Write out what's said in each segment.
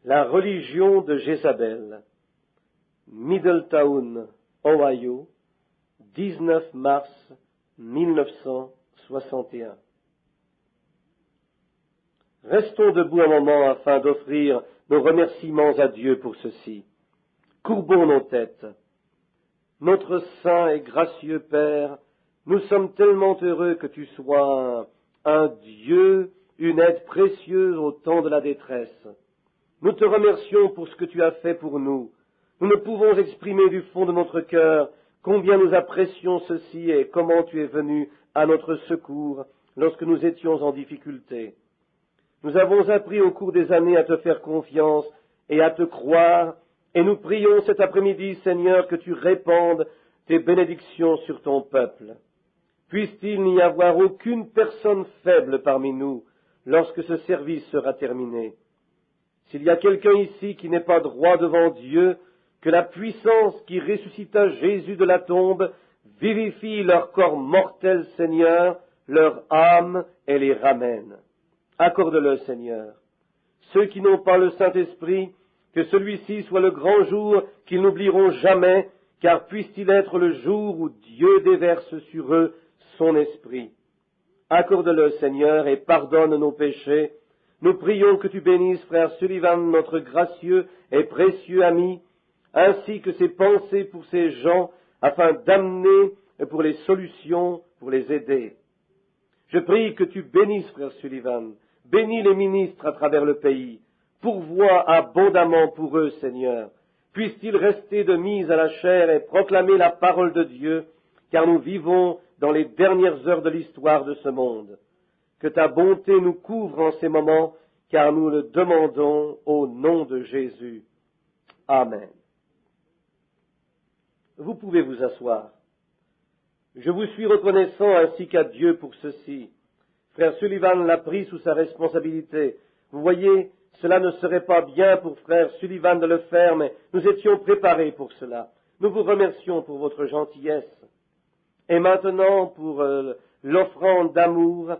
La religion de Jézabel, Middletown, Ohio, 19 mars 1961. Restons debout un moment afin d'offrir nos remerciements à Dieu pour ceci. Courbons nos têtes. Notre saint et gracieux Père, nous sommes tellement heureux que tu sois un Dieu, une aide précieuse au temps de la détresse. Nous te remercions pour ce que tu as fait pour nous. Nous ne pouvons exprimer du fond de notre cœur combien nous apprécions ceci et comment tu es venu à notre secours lorsque nous étions en difficulté. Nous avons appris au cours des années à te faire confiance et à te croire, et nous prions cet après-midi, Seigneur, que tu répandes tes bénédictions sur ton peuple. Puisse-t-il n'y avoir aucune personne faible parmi nous lorsque ce service sera terminé. S'il y a quelqu'un ici qui n'est pas droit devant Dieu, que la puissance qui ressuscita Jésus de la tombe vivifie leur corps mortel, Seigneur, leur âme et les ramène. Accorde-le, Seigneur. Ceux qui n'ont pas le Saint-Esprit, que celui-ci soit le grand jour qu'ils n'oublieront jamais, car puisse-t-il être le jour où Dieu déverse sur eux son esprit. Accorde-le, Seigneur, et pardonne nos péchés. Nous prions que tu bénisses frère Sullivan, notre gracieux et précieux ami, ainsi que ses pensées pour ces gens, afin d'amener pour les solutions, pour les aider. Je prie que tu bénisses frère Sullivan, bénis les ministres à travers le pays, pourvois abondamment pour eux, Seigneur. Puisse-t-il rester de mise à la chair et proclamer la parole de Dieu, car nous vivons dans les dernières heures de l'histoire de ce monde. Que ta bonté nous couvre en ces moments, car nous le demandons au nom de Jésus. Amen. Vous pouvez vous asseoir. Je vous suis reconnaissant ainsi qu'à Dieu pour ceci. Frère Sullivan l'a pris sous sa responsabilité. Vous voyez, cela ne serait pas bien pour frère Sullivan de le faire, mais nous étions préparés pour cela. Nous vous remercions pour votre gentillesse. Et maintenant, pour l'offrande d'amour,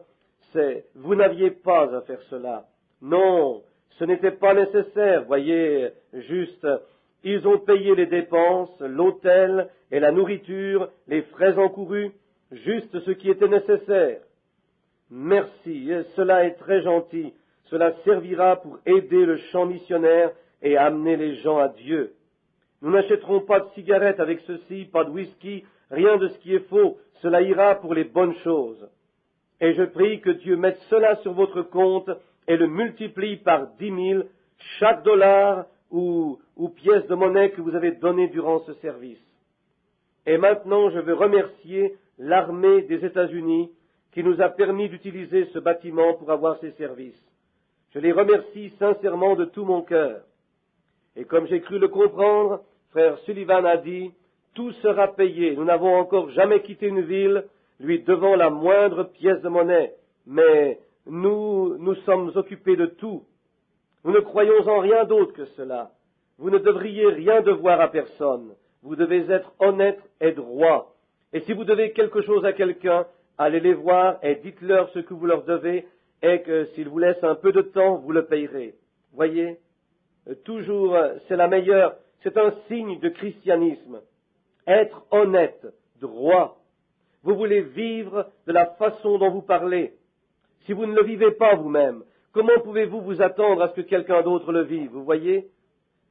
vous n'aviez pas à faire cela. Non, ce n'était pas nécessaire, voyez, juste, ils ont payé les dépenses, l'hôtel et la nourriture, les frais encourus, juste ce qui était nécessaire. Merci, cela est très gentil, cela servira pour aider le champ missionnaire et amener les gens à Dieu. Nous n'achèterons pas de cigarettes avec ceci, pas de whisky, rien de ce qui est faux, cela ira pour les bonnes choses. Et je prie que Dieu mette cela sur votre compte et le multiplie par 10 000 chaque dollar ou pièce de monnaie que vous avez donné durant ce service. Et maintenant, je veux remercier l'armée des États-Unis qui nous a permis d'utiliser ce bâtiment pour avoir ces services. Je les remercie sincèrement de tout mon cœur. Et comme j'ai cru le comprendre, frère Sullivan a dit, tout sera payé. Nous n'avons encore jamais quitté une ville, lui devant la moindre pièce de monnaie. Mais nous sommes occupés de tout. Nous ne croyons en rien d'autre que cela. Vous ne devriez rien devoir à personne. Vous devez être honnête et droit. Et si vous devez quelque chose à quelqu'un, allez les voir et dites-leur ce que vous leur devez, et que s'ils vous laissent un peu de temps, vous le payerez. Voyez, toujours, c'est la meilleure, c'est un signe de christianisme. Être honnête, droit. Vous voulez vivre de la façon dont vous parlez. Si vous ne le vivez pas vous-même, comment pouvez-vous vous attendre à ce que quelqu'un d'autre le vive, vous voyez?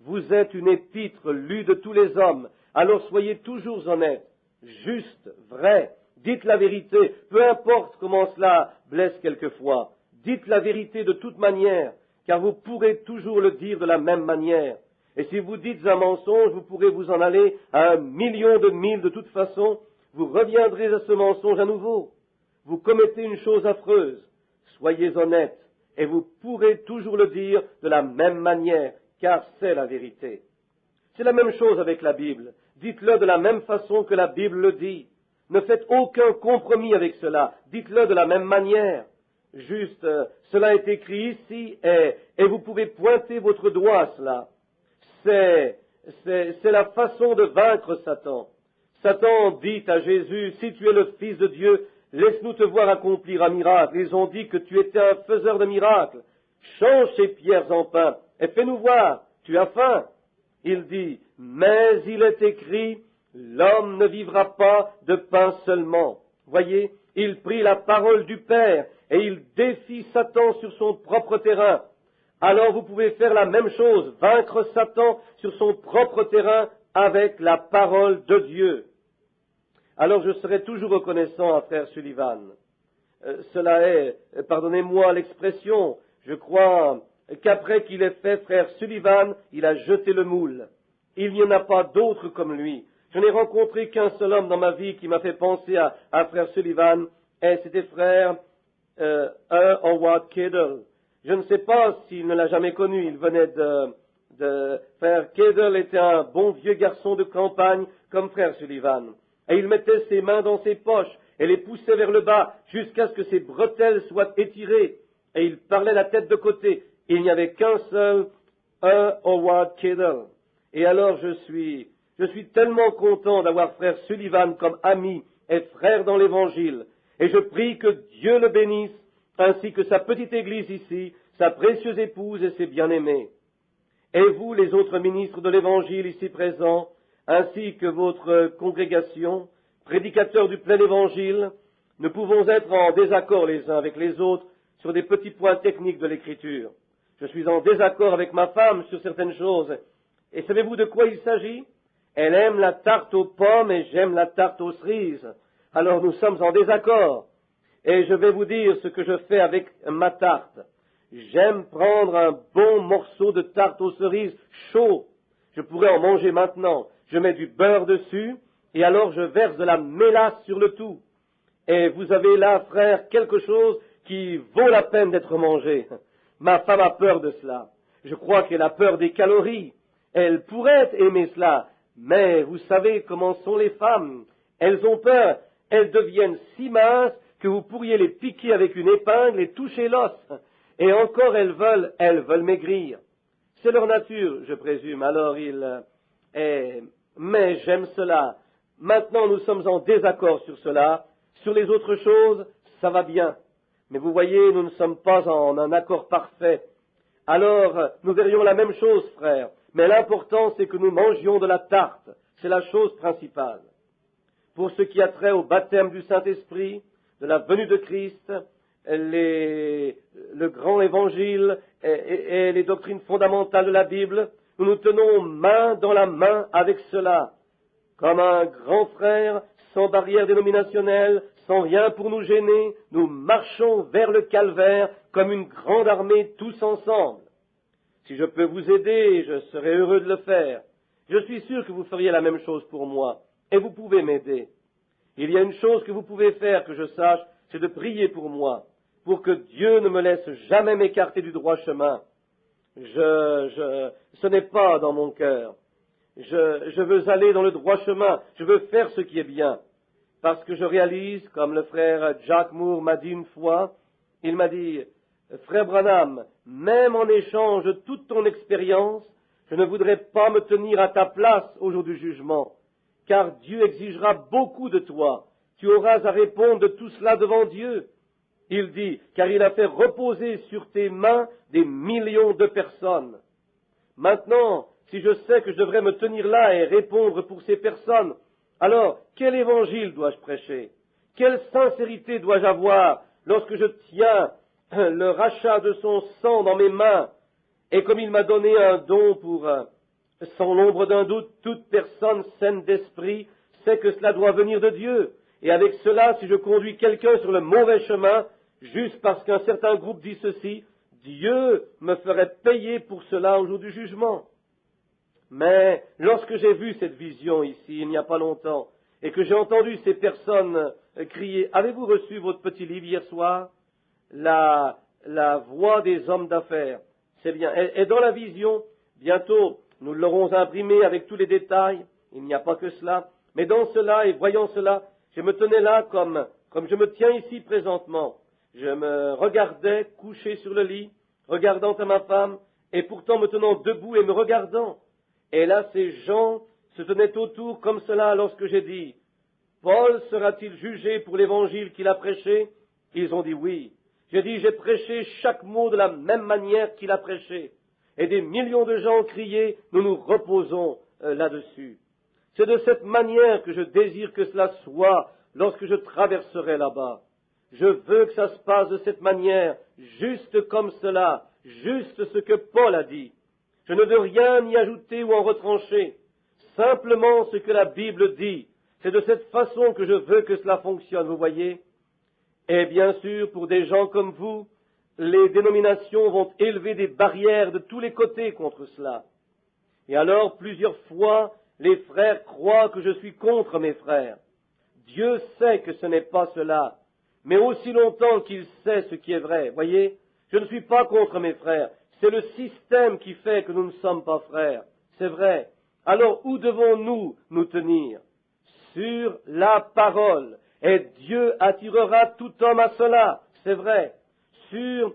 Vous êtes une épître lue de tous les hommes, alors soyez toujours honnête, juste, vrai, dites la vérité, peu importe comment cela blesse quelquefois, dites la vérité de toute manière, car vous pourrez toujours le dire de la même manière. Et si vous dites un mensonge, vous pourrez vous en aller à 1 000 000 milles de toute façon, vous reviendrez à ce mensonge à nouveau. Vous commettez une chose affreuse, soyez honnête, et vous pourrez toujours le dire de la même manière, car c'est la vérité. C'est la même chose avec la Bible. Dites-le de la même façon que la Bible le dit. Ne faites aucun compromis avec cela. Dites-le de la même manière. Juste, cela est écrit ici, et vous pouvez pointer votre doigt à cela. C'est la façon de vaincre Satan. Satan dit à Jésus, si tu es le Fils de Dieu, laisse-nous te voir accomplir un miracle. Ils ont dit que tu étais un faiseur de miracles. Change ces pierres en pain. et fais-nous voir, tu as faim. Il dit, mais il est écrit, l'homme ne vivra pas de pain seulement. Voyez, il prit la parole du Père et il défie Satan sur son propre terrain. Alors vous pouvez faire la même chose, vaincre Satan sur son propre terrain avec la parole de Dieu. Alors je serai toujours reconnaissant à frère Sullivan. Cela est, pardonnez-moi l'expression, je crois qu'après qu'il ait fait frère Sullivan, il a jeté le moule. Il n'y en a pas d'autre comme lui. Je n'ai rencontré qu'un seul homme dans ma vie qui m'a fait penser à frère Sullivan, et c'était frère Howard Cadell. Je ne sais pas s'il ne l'a jamais connu, il venait de frère Cadell était un bon vieux garçon de campagne comme frère Sullivan. Et il mettait ses mains dans ses poches et les poussait vers le bas jusqu'à ce que ses bretelles soient étirées. Et il parlait la tête de côté. Il n'y avait qu'un seul, Howard Cadell. Et alors je suis tellement content d'avoir frère Sullivan comme ami et frère dans l'Évangile. Et je prie que Dieu le bénisse, ainsi que sa petite église ici, sa précieuse épouse et ses bien-aimés. Et vous, les autres ministres de l'Évangile ici présents, ainsi que votre congrégation, prédicateurs du plein Évangile, nous pouvons être en désaccord les uns avec les autres sur des petits points techniques de l'Écriture. Je suis en désaccord avec ma femme sur certaines choses. Et savez-vous de quoi il s'agit? Elle aime la tarte aux pommes et j'aime la tarte aux cerises. Alors nous sommes en désaccord. Et je vais vous dire ce que je fais avec ma tarte. J'aime prendre un bon morceau de tarte aux cerises chaud. Je pourrais en manger maintenant. Je mets du beurre dessus et alors je verse de la mélasse sur le tout. Et vous avez là, frère, quelque chose qui vaut la peine d'être mangé. Ma femme a peur de cela. Je crois qu'elle a peur des calories. Elle pourrait aimer cela, mais vous savez comment sont les femmes. Elles ont peur. Elles deviennent si minces que vous pourriez les piquer avec une épingle et toucher l'os. Et encore elles veulent maigrir. C'est leur nature, je présume. Alors mais j'aime cela. Maintenant, nous sommes en désaccord sur cela. Sur les autres choses, ça va bien. Mais vous voyez, nous ne sommes pas en un accord parfait. Alors, nous verrions la même chose, frère. Mais l'important, c'est que nous mangions de la tarte. C'est la chose principale. Pour ce qui a trait au baptême du Saint-Esprit, de la venue de Christ, le grand évangile et les doctrines fondamentales de la Bible, nous nous tenons main dans la main avec cela. Comme un grand frère, sans barrière dénominationnelle, sans rien pour nous gêner, nous marchons vers le calvaire comme une grande armée tous ensemble. Si je peux vous aider, je serai heureux de le faire. Je suis sûr que vous feriez la même chose pour moi, et vous pouvez m'aider. Il y a une chose que vous pouvez faire, que je sache, c'est de prier pour moi, pour que Dieu ne me laisse jamais m'écarter du droit chemin. Ce n'est pas dans mon cœur. Je veux aller dans le droit chemin, je veux faire ce qui est bien. Parce que je réalise, comme le frère Jack Moore m'a dit une fois, il m'a dit, frère Branham, même en échange de toute ton expérience, je ne voudrais pas me tenir à ta place au jour du jugement, car Dieu exigera beaucoup de toi. Tu auras à répondre de tout cela devant Dieu. Il dit, car il a fait reposer sur tes mains des millions de personnes. Maintenant, si je sais que je devrais me tenir là et répondre pour ces personnes, alors quel évangile dois-je prêcher? Quelle sincérité dois-je avoir lorsque je tiens le rachat de son sang dans mes mains, et comme il m'a donné un don pour, sans l'ombre d'un doute, toute personne saine d'esprit sait que cela doit venir de Dieu. Et avec cela, si je conduis quelqu'un sur le mauvais chemin, juste parce qu'un certain groupe dit ceci, Dieu me ferait payer pour cela au jour du jugement. Mais lorsque j'ai vu cette vision ici, il n'y a pas longtemps, et que j'ai entendu ces personnes crier, « Avez-vous reçu votre petit livre hier soir ?» La voix des hommes d'affaires, c'est bien. Et dans la vision, bientôt, nous l'aurons imprimé avec tous les détails, il n'y a pas que cela, mais dans cela, et voyant cela, je me tenais là comme je me tiens ici présentement. Je me regardais couché sur le lit, regardant à ma femme, et pourtant me tenant debout et me regardant. Et là, ces gens se tenaient autour comme cela lorsque j'ai dit, « Paul sera-t-il jugé pour l'évangile qu'il a prêché ?» Ils ont dit oui. J'ai dit, j'ai prêché chaque mot de la même manière qu'il a prêché. et des millions de gens ont crié, nous nous reposons là-dessus. C'est de cette manière que je désire que cela soit lorsque je traverserai là-bas. Je veux que ça se passe de cette manière, juste comme cela, juste ce que Paul a dit. Je ne veux rien y ajouter ou en retrancher, simplement ce que la Bible dit. C'est de cette façon que je veux que cela fonctionne, vous voyez. Et bien sûr, pour des gens comme vous, les dénominations vont élever des barrières de tous les côtés contre cela. Et alors, plusieurs fois, les frères croient que je suis contre mes frères. Dieu sait que ce n'est pas cela, mais aussi longtemps qu'il sait ce qui est vrai. Voyez, je ne suis pas contre mes frères. C'est le système qui fait que nous ne sommes pas frères. C'est vrai. Alors, où devons-nous nous tenir? Sur la parole. Et Dieu attirera tout homme à cela. C'est vrai. Sur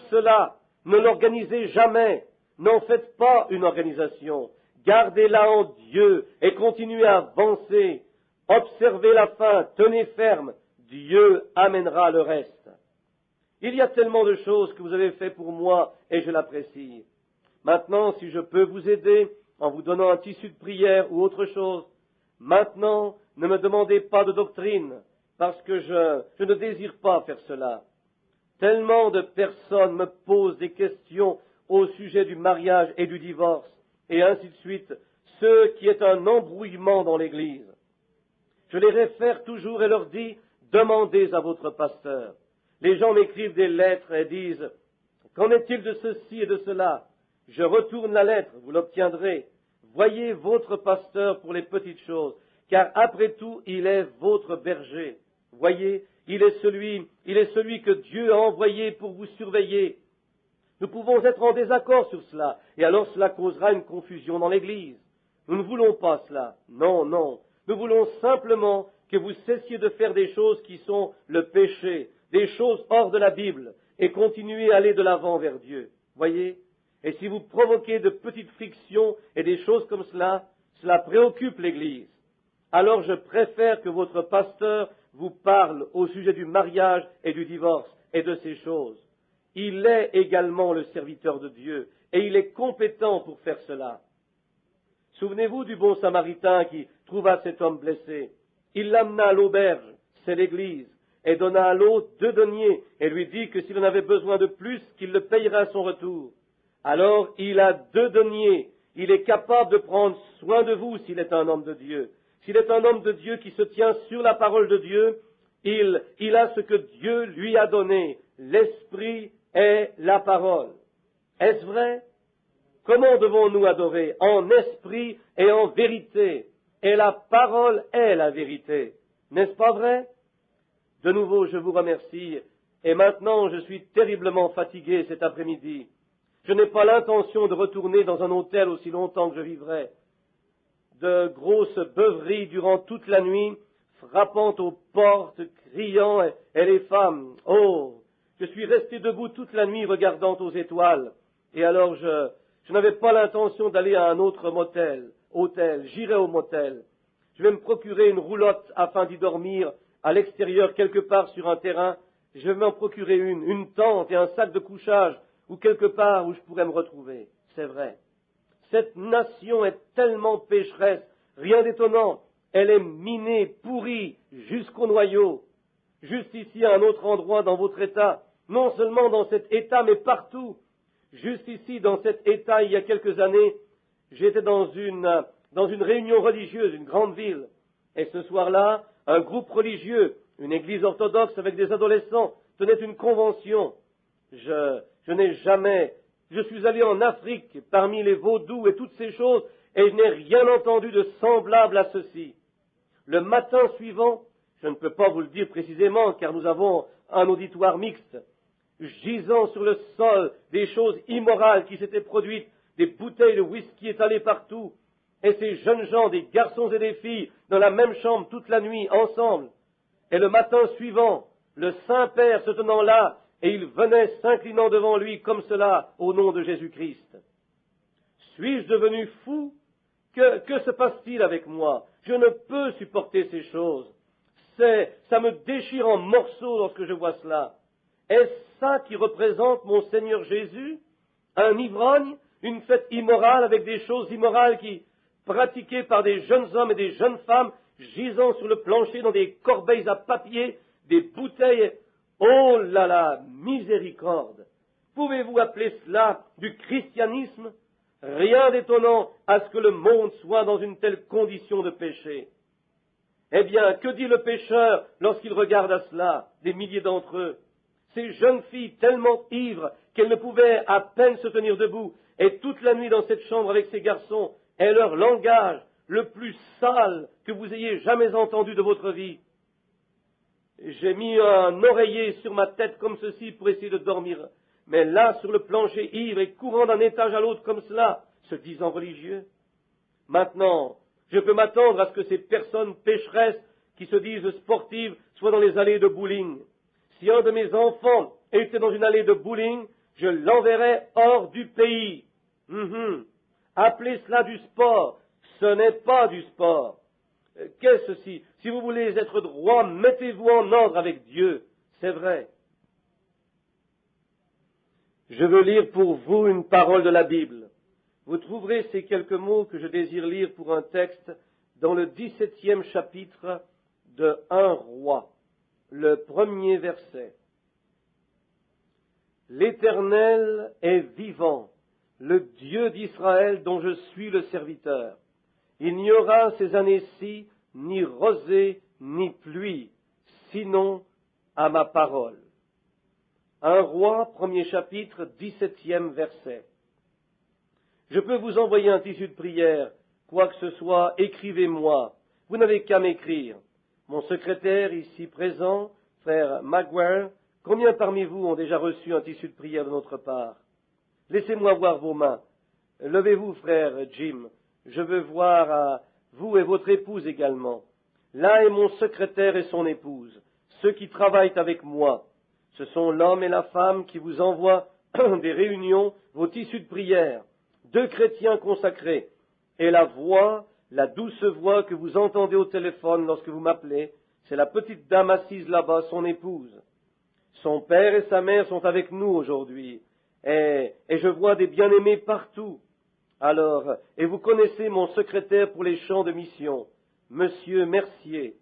cela. Ne l'organisez jamais. N'en faites pas une organisation. Gardez-la en Dieu et continuez à avancer. Observez la fin, tenez ferme. Dieu amènera le reste. Il y a tellement de choses que vous avez fait pour moi et je l'apprécie. Maintenant, si je peux vous aider en vous donnant un tissu de prière ou autre chose, maintenant, ne me demandez pas de doctrine, parce que je ne désire pas faire cela. Tellement de personnes me posent des questions au sujet du mariage et du divorce, et ainsi de suite, ce qui est un embrouillement dans l'Église. Je les réfère toujours et leur dis, demandez à votre pasteur. Les gens m'écrivent des lettres et disent, qu'en est-il de ceci et de cela? Je retourne la lettre, vous l'obtiendrez. Voyez votre pasteur pour les petites choses, car après tout, il est votre berger. Voyez, il est celui que Dieu a envoyé pour vous surveiller. Nous pouvons être en désaccord sur cela, et alors cela causera une confusion dans l'Église. Nous ne voulons pas cela. Non, non. Nous voulons simplement que vous cessiez de faire des choses qui sont le péché, des choses hors de la Bible, et continuez à aller de l'avant vers Dieu. Voyez? Et si vous provoquez de petites frictions et des choses comme cela, cela préoccupe l'Église. Alors je préfère que votre pasteur vous parle au sujet du mariage et du divorce et de ces choses. Il est également le serviteur de Dieu, et il est compétent pour faire cela. Souvenez-vous du bon Samaritain qui trouva cet homme blessé. Il l'amena à l'auberge, c'est l'Église, et donna à l'autre 2 deniers, et lui dit que s'il en avait besoin de plus, qu'il le payera à son retour. Alors il a 2 deniers, il est capable de prendre soin de vous s'il est un homme de Dieu. S'il est un homme de Dieu qui se tient sur la parole de Dieu, il a ce que Dieu lui a donné, l'Esprit est la parole. Est-ce vrai? Comment devons-nous adorer? En esprit et en vérité. Et la parole est la vérité. N'est-ce pas vrai? De nouveau, je vous remercie. Et maintenant, je suis terriblement fatigué cet après-midi. Je n'ai pas l'intention de retourner dans un hôtel aussi longtemps que je vivrai. De grosses beuveries durant toute la nuit, frappant aux portes, criant, et les femmes. Oh, je suis resté debout toute la nuit regardant aux étoiles. Et alors je n'avais pas l'intention d'aller à un autre hôtel. J'irai au motel. Je vais me procurer une roulotte afin d'y dormir à l'extérieur quelque part sur un terrain. Je vais m'en procurer une tente et un sac de couchage ou quelque part où je pourrais me retrouver. C'est vrai. Cette nation est tellement pécheresse, rien d'étonnant. Elle est minée, pourrie, jusqu'au noyau. Juste ici, à un autre endroit dans votre État, non seulement dans cet État, mais partout. Juste ici, dans cet État, il y a quelques années, j'étais dans une réunion religieuse, une grande ville. Et ce soir-là, un groupe religieux, une église orthodoxe avec des adolescents, tenait une convention. Je suis allé en Afrique, parmi les vaudous et toutes ces choses, et je n'ai rien entendu de semblable à ceci. Le matin suivant, je ne peux pas vous le dire précisément, car nous avons un auditoire mixte, gisant sur le sol des choses immorales qui s'étaient produites, des bouteilles de whisky étalées partout, et ces jeunes gens, des garçons et des filles, dans la même chambre toute la nuit, ensemble. Et le matin suivant, le Saint-Père se tenant là, et il venait s'inclinant devant lui comme cela, au nom de Jésus-Christ. Suis-je devenu fou? Que se passe-t-il avec moi? Je ne peux supporter ces choses. Ça me déchire en morceaux lorsque je vois cela. Est-ce ça qui représente mon Seigneur Jésus? Un ivrogne? une fête immorale avec des choses immorales qui, pratiquées par des jeunes hommes et des jeunes femmes, gisant sur le plancher dans des corbeilles à papier, des bouteilles. Oh là là, miséricorde! Pouvez-vous appeler cela du christianisme? Rien d'étonnant à ce que le monde soit dans une telle condition de péché. Eh bien, que dit le pécheur lorsqu'il regarde à cela, des milliers d'entre eux? Ces jeunes filles tellement ivres qu'elles ne pouvaient à peine se tenir debout, et toute la nuit dans cette chambre avec ces garçons, et leur langage le plus sale que vous ayez jamais entendu de votre vie. J'ai mis un oreiller sur ma tête comme ceci pour essayer de dormir, mais là, sur le plancher ivre et courant d'un étage à l'autre comme cela, se disant religieux. Maintenant, je peux m'attendre à ce que ces personnes pécheresses qui se disent sportives soient dans les allées de bowling. Si un de mes enfants était dans une allée de bowling, je l'enverrais hors du pays. Appelez cela du sport. Ce n'est pas du sport. Qu'est-ce ceci? Si vous voulez être droit, mettez-vous en ordre avec Dieu. C'est vrai. Je veux lire pour vous une parole de la Bible. Vous trouverez ces quelques mots que je désire lire pour un texte dans le 17e chapitre de 1 Roi, le premier verset. L'Éternel est vivant, le Dieu d'Israël dont je suis le serviteur. Il n'y aura ces années-ci ni rosée ni pluie, sinon à ma parole. 1 Roi, premier chapitre, 17e verset. Je peux vous envoyer un tissu de prière, quoi que ce soit, écrivez-moi. Vous n'avez qu'à m'écrire. Mon secrétaire ici présent, frère Maguire, combien parmi vous ont déjà reçu un tissu de prière de notre part? Laissez-moi voir vos mains. Levez-vous, frère Jim. Je veux voir à vous et votre épouse également. Là est mon secrétaire et son épouse, ceux qui travaillent avec moi. Ce sont l'homme et la femme qui vous envoient des réunions, vos tissus de prière, 2 chrétiens consacrés, et la voix, la douce voix que vous entendez au téléphone lorsque vous m'appelez, c'est la petite dame assise là-bas, son épouse. Son père et sa mère sont avec nous aujourd'hui, et je vois des bien-aimés partout. Alors, et vous connaissez mon secrétaire pour les chants de mission, Monsieur Mercier,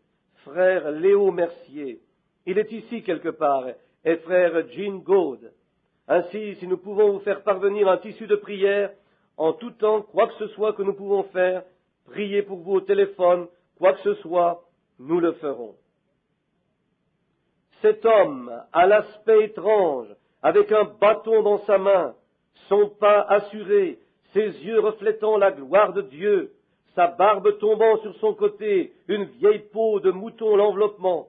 frère Léo Mercier. Il est ici quelque part, et frère Jean Gaude. Ainsi, si nous pouvons vous faire parvenir un tissu de prière, en tout temps, quoi que ce soit que nous pouvons faire, prier pour vous au téléphone, quoi que ce soit, nous le ferons. Cet homme, à l'aspect étrange, avec un bâton dans sa main, son pas assuré, ses yeux reflétant la gloire de Dieu, sa barbe tombant sur son côté, une vieille peau de mouton l'enveloppement.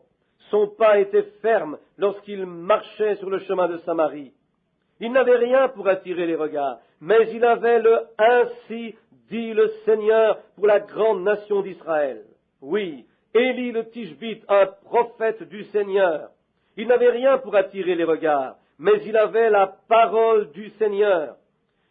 Son pas était ferme lorsqu'il marchait sur le chemin de Samarie. Il n'avait rien pour attirer les regards, mais il avait le « ainsi dit le Seigneur » pour la grande nation d'Israël. Oui, Élie le Tishbite, un prophète du Seigneur. Il n'avait rien pour attirer les regards, mais il avait la parole du Seigneur.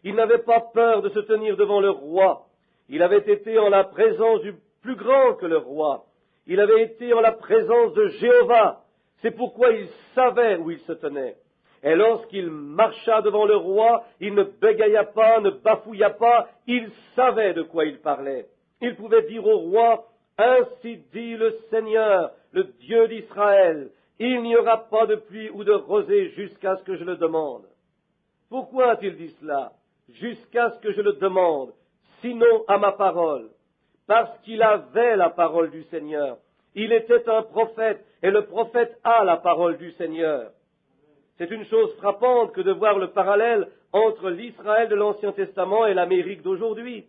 Il n'avait pas peur de se tenir devant le roi. Il avait été en la présence du plus grand que le roi. Il avait été en la présence de Jéhovah. C'est pourquoi il savait où il se tenait. Et lorsqu'il marcha devant le roi, il ne bégaya pas, ne bafouilla pas, il savait de quoi il parlait. Il pouvait dire au roi, « Ainsi dit le Seigneur, le Dieu d'Israël, il n'y aura pas de pluie ou de rosée jusqu'à ce que je le demande. » Pourquoi a-t-il dit cela? Jusqu'à ce que je le demande, sinon à ma parole. Parce qu'il avait la parole du Seigneur. Il était un prophète, et le prophète a la parole du Seigneur. C'est une chose frappante que de voir le parallèle entre l'Israël de l'Ancien Testament et l'Amérique d'aujourd'hui.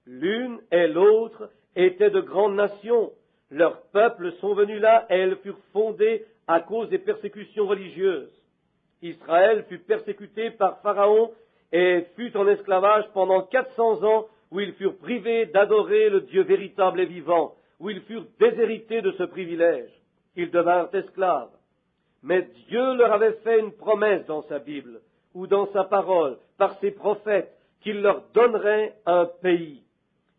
L'une et l'autre étaient de grandes nations. Leurs peuples sont venus là et elles furent fondées à cause des persécutions religieuses. Israël fut persécuté par Pharaon et fut en esclavage pendant 400 ans où ils furent privés d'adorer le Dieu véritable et vivant, où ils furent déshérités de ce privilège. Ils devinrent esclaves. Mais Dieu leur avait fait une promesse dans sa Bible, ou dans sa parole, par ses prophètes, qu'il leur donnerait un pays.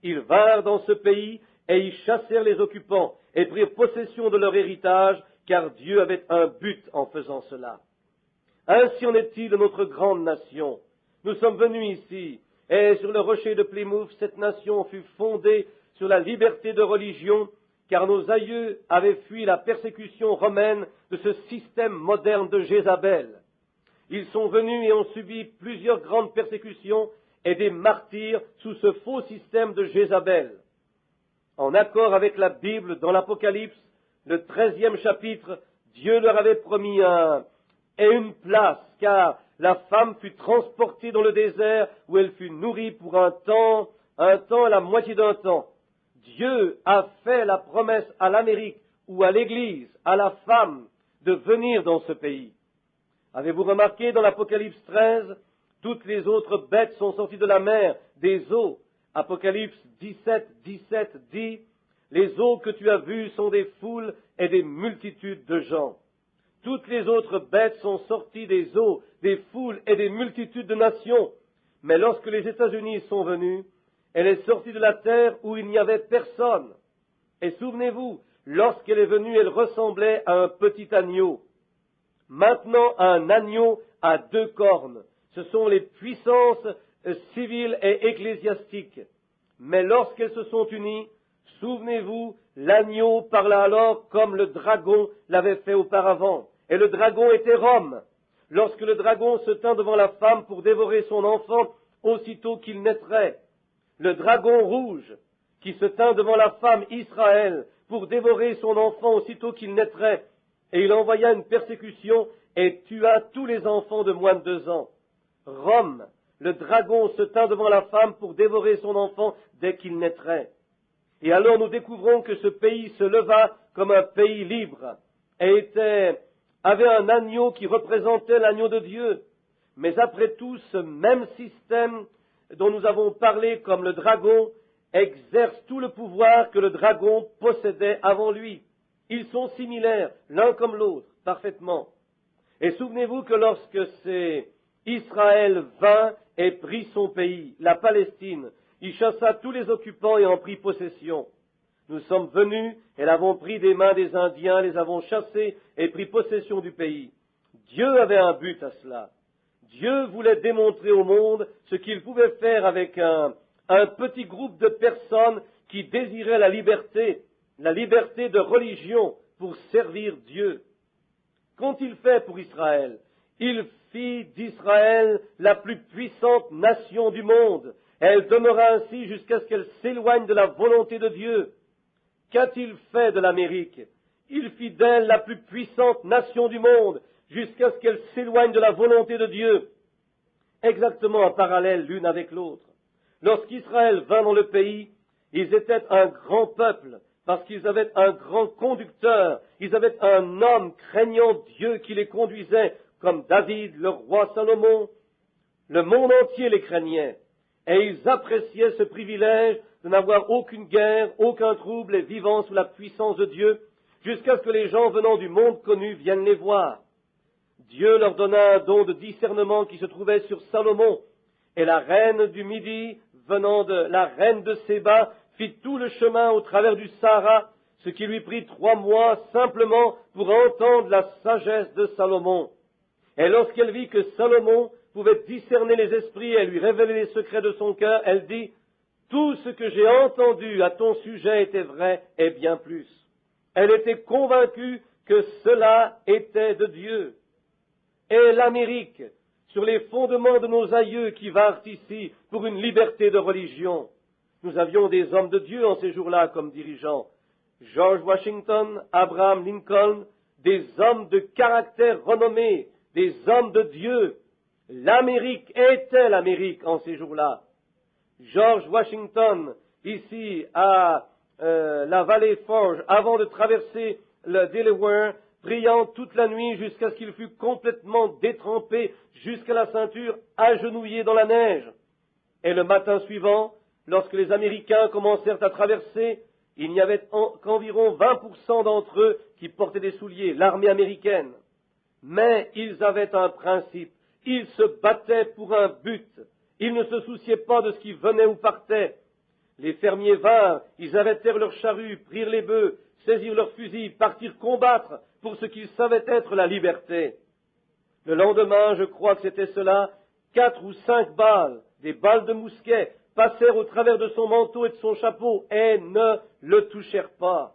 Ils vinrent dans ce pays et y chassèrent les occupants et prirent possession de leur héritage, car Dieu avait un but en faisant cela. Ainsi en est-il de notre grande nation. Nous sommes venus ici, Et sur le rocher de Plymouth, cette nation fut fondée sur la liberté de religion, car nos aïeux avaient fui la persécution romaine de ce système moderne de Jézabel. Ils sont venus et ont subi plusieurs grandes persécutions et des martyrs sous ce faux système de Jézabel. En accord avec la Bible, dans l'Apocalypse, le 13e chapitre, Dieu leur avait promis une place, car la femme fut transportée dans le désert où elle fut nourrie pour un temps à la moitié d'un temps. Dieu a fait la promesse à l'Amérique ou à l'Église, à la femme, de venir dans ce pays. Avez-vous remarqué dans l'Apocalypse 13, toutes les autres bêtes sont sorties de la mer, des eaux. Apocalypse 17 dit, les eaux que tu as vues sont des foules et des multitudes de gens. Toutes les autres bêtes sont sorties des eaux, des foules et des multitudes de nations. Mais lorsque les États-Unis sont venus, elle est sortie de la terre où il n'y avait personne. Et souvenez-vous, lorsqu'elle est venue, elle ressemblait à un petit agneau. Maintenant, un agneau à 2 cornes. Ce sont les puissances civiles et ecclésiastiques. Mais lorsqu'elles se sont unies, souvenez-vous, l'agneau parla alors comme le dragon l'avait fait auparavant. Et le dragon était Rome. Lorsque le dragon se tint devant la femme pour dévorer son enfant, aussitôt qu'il naîtrait, le dragon rouge, qui se tint devant la femme Israël pour dévorer son enfant aussitôt qu'il naîtrait, et il envoya une persécution et tua tous les enfants de moins de 2 ans. Rome, le dragon se tint devant la femme pour dévorer son enfant dès qu'il naîtrait. Et alors nous découvrons que ce pays se leva comme un pays libre et avait un agneau qui représentait l'agneau de Dieu. Mais après tout, ce même système dont nous avons parlé comme le dragon exerce tout le pouvoir que le dragon possédait avant lui. Ils sont similaires, l'un comme l'autre, parfaitement. Et souvenez-vous que lorsque Israël vint et prit son pays, la Palestine, il chassa tous les occupants et en prit possession. Nous sommes venus et l'avons pris des mains des Indiens, les avons chassés et pris possession du pays. Dieu avait un but à cela. Dieu voulait démontrer au monde ce qu'il pouvait faire avec un petit groupe de personnes qui désiraient la liberté de religion pour servir Dieu. Qu'ont-ils fait pour Israël? Il fit d'Israël la plus puissante nation du monde. Elle demeura ainsi jusqu'à ce qu'elle s'éloigne de la volonté de Dieu. Qu'a-t-il fait de l'Amérique? Il fit d'elle la plus puissante nation du monde jusqu'à ce qu'elle s'éloigne de la volonté de Dieu. Exactement en parallèle l'une avec l'autre. Lorsqu'Israël vint dans le pays, ils étaient un grand peuple, parce qu'ils avaient un grand conducteur, ils avaient un homme craignant Dieu qui les conduisait, comme David, le roi Salomon. Le monde entier les craignait, et ils appréciaient ce privilège de n'avoir aucune guerre, aucun trouble, et vivant sous la puissance de Dieu, jusqu'à ce que les gens venant du monde connu viennent les voir. Dieu leur donna un don de discernement qui se trouvait sur Salomon, et la reine du Midi, venant de la reine de Séba, fit tout le chemin au travers du Sahara, ce qui lui prit 3 mois simplement pour entendre la sagesse de Salomon. Et lorsqu'elle vit que Salomon pouvait discerner les esprits et lui révéler les secrets de son cœur, elle dit, « Tout ce que j'ai entendu à ton sujet était vrai et bien plus. » Elle était convaincue que cela était de Dieu. Et l'Amérique, sur les fondements de nos aïeux qui vinrent ici pour une liberté de religion. Nous avions des hommes de Dieu en ces jours-là comme dirigeants. George Washington, Abraham Lincoln, des hommes de caractère renommés, des hommes de Dieu. L'Amérique était l'Amérique en ces jours-là. George Washington, ici à la vallée Forge, avant de traverser le Delaware, priant toute la nuit jusqu'à ce qu'il fût complètement détrempé jusqu'à la ceinture, agenouillé dans la neige. Et le matin suivant, lorsque les Américains commencèrent à traverser, il n'y avait qu'environ 20% d'entre eux qui portaient des souliers, l'armée américaine. Mais ils avaient un principe, ils se battaient pour un but, ils ne se souciaient pas de ce qui venait ou partait. Les fermiers vinrent, ils arrêtèrent leurs charrues, prirent les bœufs, saisirent leurs fusils, partirent combattre pour ce qu'ils savaient être la liberté. Le lendemain, je crois que c'était cela, 4 ou 5 balles des balles de mousquet passèrent au travers de son manteau et de son chapeau et ne le touchèrent pas.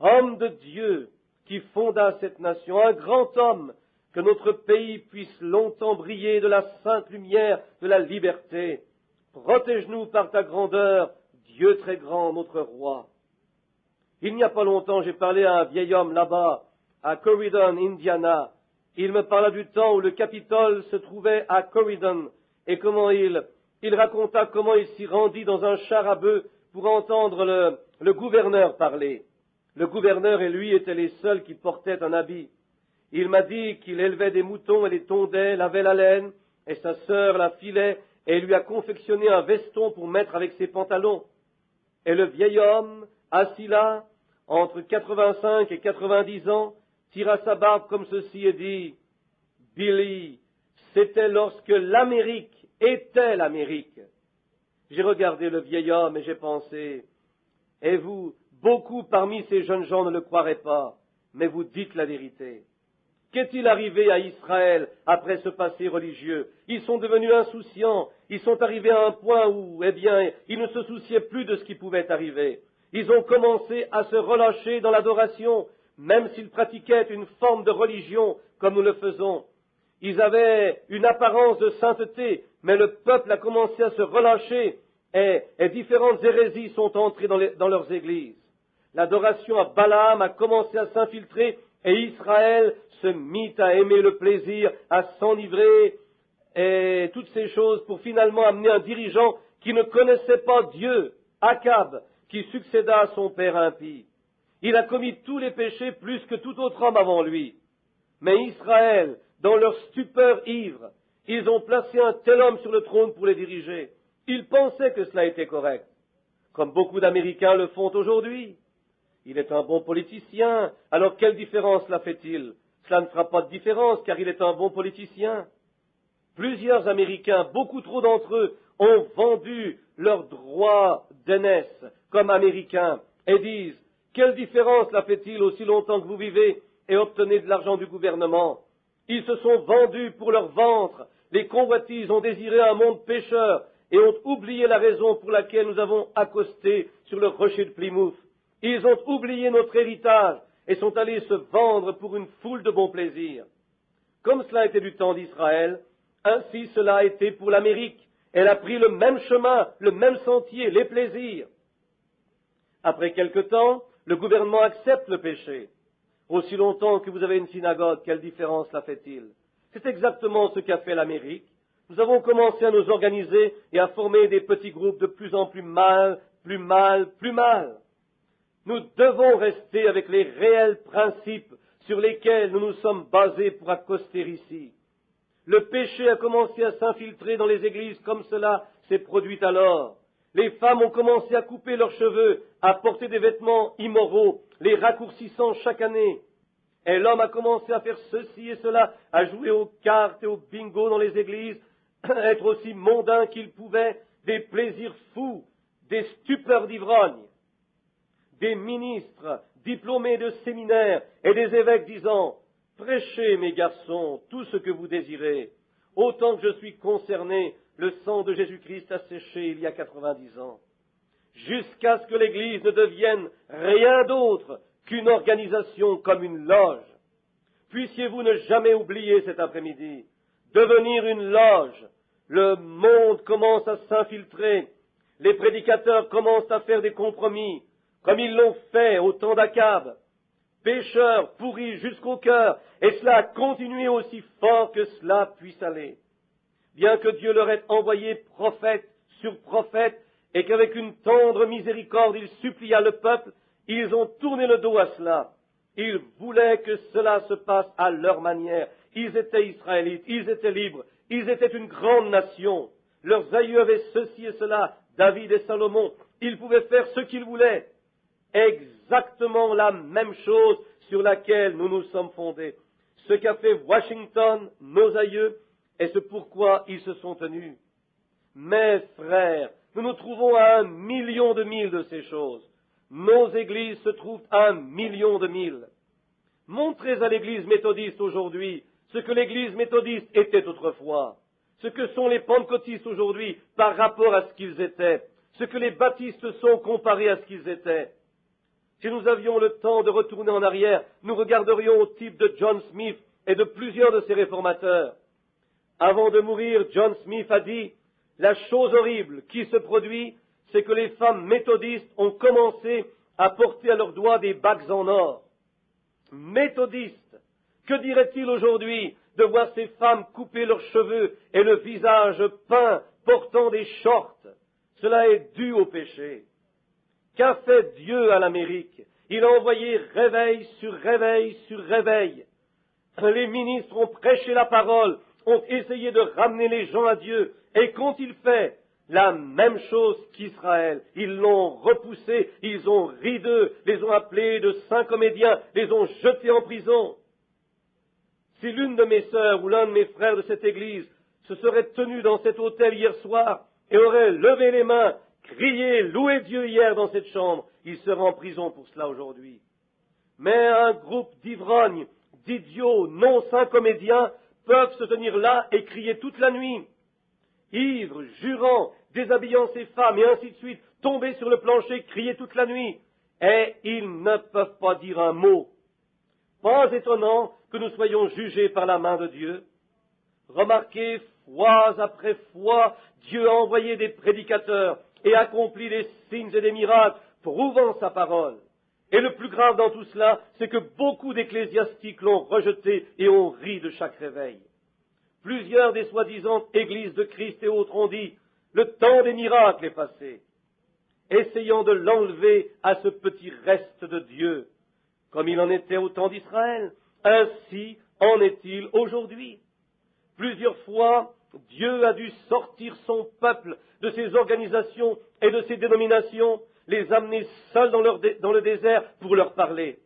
Homme de Dieu qui fonda cette nation, un grand homme, que notre pays puisse longtemps briller de la sainte lumière de la liberté. Protège-nous par ta grandeur, Dieu très grand, notre roi. Il n'y a pas longtemps, j'ai parlé à un vieil homme là-bas, à Corydon, Indiana. Il me parla du temps où le Capitole se trouvait à Corydon et comment il raconta comment il s'y rendit dans un char à bœufs pour entendre le gouverneur parler. Le gouverneur et lui étaient les seuls qui portaient un habit. Il m'a dit qu'il élevait des moutons et les tondait, lavait la laine, et sa sœur la filait et lui a confectionné un veston pour mettre avec ses pantalons. Et le vieil homme, assis là, entre 85 et 90 ans, tira sa barbe comme ceci et dit « Billy, c'était lorsque l'Amérique était l'Amérique. » J'ai regardé le vieil homme et j'ai pensé « Et vous, beaucoup parmi ces jeunes gens ne le croiraient pas, mais vous dites la vérité. » Qu'est-il arrivé à Israël après ce passé religieux? Ils sont devenus insouciants, ils sont arrivés à un point où, ils ne se souciaient plus de ce qui pouvait arriver. Ils ont commencé à se relâcher dans l'adoration, même s'ils pratiquaient une forme de religion comme nous le faisons. Ils avaient une apparence de sainteté, mais le peuple a commencé à se relâcher et différentes hérésies sont entrées dans leurs églises. L'adoration à Balaam a commencé à s'infiltrer et Israël se mit à aimer le plaisir, à s'enivrer et toutes ces choses pour finalement amener un dirigeant qui ne connaissait pas Dieu, Akab, qui succéda à son père impie. Il a commis tous les péchés plus que tout autre homme avant lui. Mais Israël, dans leur stupeur ivre, ils ont placé un tel homme sur le trône pour les diriger. Ils pensaient que cela était correct, comme beaucoup d'Américains le font aujourd'hui. Il est un bon politicien, alors quelle différence cela fait-il? Cela ne fera pas de différence, car il est un bon politicien. Plusieurs Américains, beaucoup trop d'entre eux, ont vendu leurs droits d'aînesse comme Américains et disent « Quelle différence cela fait-il aussi longtemps que vous vivez et obtenez de l'argent du gouvernement ?» Ils se sont vendus pour leur ventre, les convoitises ont désiré un monde pécheur et ont oublié la raison pour laquelle nous avons accosté sur le rocher de Plymouth. Ils ont oublié notre héritage et sont allés se vendre pour une foule de bons plaisirs. Comme cela était du temps d'Israël, ainsi cela a été pour l'Amérique. Elle a pris le même chemin, le même sentier, les plaisirs. Après quelque temps, le gouvernement accepte le péché. Aussi longtemps que vous avez une synagogue, quelle différence la fait-il? C'est exactement ce qu'a fait l'Amérique. Nous avons commencé à nous organiser et à former des petits groupes de plus en plus mal. Nous devons rester avec les réels principes sur lesquels nous nous sommes basés pour accoster ici. Le péché a commencé à s'infiltrer dans les églises comme cela s'est produit alors. Les femmes ont commencé à couper leurs cheveux, à porter des vêtements immoraux, les raccourcissant chaque année. Et l'homme a commencé à faire ceci et cela, à jouer aux cartes et au bingo dans les églises, être aussi mondain qu'il pouvait, des plaisirs fous, des stupeurs d'ivrogne. Des ministres diplômés de séminaires et des évêques disant « Prêchez, mes garçons, tout ce que vous désirez. Autant que je suis concerné, le sang de Jésus-Christ a séché il y a 90 ans. » Jusqu'à ce que l'Église ne devienne rien d'autre qu'une organisation comme une loge. Puissiez-vous ne jamais oublier cet après-midi, devenir une loge. Le monde commence à s'infiltrer. Les prédicateurs commencent à faire des compromis, comme ils l'ont fait au temps d'Akab. Pécheurs pourris jusqu'au cœur, et cela a continué aussi fort que cela puisse aller. Bien que Dieu leur ait envoyé prophète sur prophète, et qu'avec une tendre miséricorde il supplia le peuple, ils ont tourné le dos à cela. Ils voulaient que cela se passe à leur manière. Ils étaient israélites, ils étaient libres, ils étaient une grande nation. Leurs aïeux avaient ceci et cela, David et Salomon. Ils pouvaient faire ce qu'ils voulaient. Exactement la même chose sur laquelle nous nous sommes fondés. Ce qu'a fait Washington, nos aïeux, et ce pourquoi ils se sont tenus. Mes frères, nous nous trouvons à 1 million de milles de ces choses. Nos églises se trouvent à 1 million de milles. Montrez à l'église méthodiste aujourd'hui ce que l'église méthodiste était autrefois. ce que sont les pentecôtistes aujourd'hui par rapport à ce qu'ils étaient, ce que les baptistes sont comparés à ce qu'ils étaient. Si nous avions le temps de retourner en arrière, nous regarderions au type de John Smith et de plusieurs de ses réformateurs. Avant de mourir, John Smith a dit « La chose horrible qui se produit, c'est que les femmes méthodistes ont commencé à porter à leurs doigts des bagues en or. » Méthodistes, que dirait-il aujourd'hui de voir ces femmes couper leurs cheveux et le visage peint, portant des shorts? Cela est dû au péché. Qu'a fait Dieu à l'Amérique? Il a envoyé réveil sur réveil sur réveil. Les ministres ont prêché la parole, ont essayé de ramener les gens à Dieu. Et qu'ont-ils fait? La même chose qu'Israël. Ils l'ont repoussé, ils ont ri d'eux, les ont appelés de saints comédiens, les ont jetés en prison. Si l'une de mes sœurs ou l'un de mes frères de cette église se serait tenu dans cet hôtel hier soir et aurait levé les mains, crié, loué Dieu hier dans cette chambre, il serait en prison pour cela aujourd'hui. Mais un groupe d'ivrognes, d'idiots, non saints comédiens peuvent se tenir là et crier toute la nuit, ivres, jurant, déshabillant ces femmes et ainsi de suite, tomber sur le plancher, crier toute la nuit, et ils ne peuvent pas dire un mot. Pas étonnant que nous soyons jugés par la main de Dieu. Remarquez, fois après fois, Dieu a envoyé des prédicateurs et accompli des signes et des miracles, prouvant sa parole. Et le plus grave dans tout cela, c'est que beaucoup d'ecclésiastiques l'ont rejeté et ont ri de chaque réveil. Plusieurs des soi-disant églises de Christ et autres ont dit, le temps des miracles est passé, essayant de l'enlever à ce petit reste de Dieu. Comme il en était au temps d'Israël, ainsi en est-il aujourd'hui. Plusieurs fois, Dieu a dû sortir son peuple de ses organisations et de ses dénominations, les amener seuls dans le désert pour leur parler.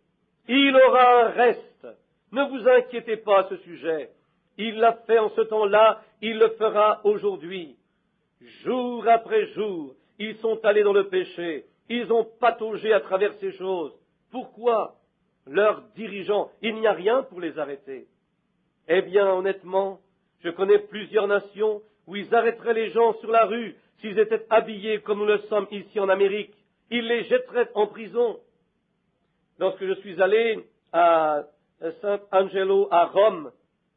Il aura un reste. Ne vous inquiétez pas à ce sujet. Il l'a fait en ce temps-là, il le fera aujourd'hui. Jour après jour, ils sont allés dans le péché. Ils ont pataugé à travers ces choses. Pourquoi? Leurs dirigeants, il n'y a rien pour les arrêter. Eh bien, honnêtement, je connais plusieurs nations où ils arrêteraient les gens sur la rue s'ils étaient habillés comme nous le sommes ici en Amérique. Ils les jetteraient en prison. Lorsque je suis allé à Sant'Angelo à Rome,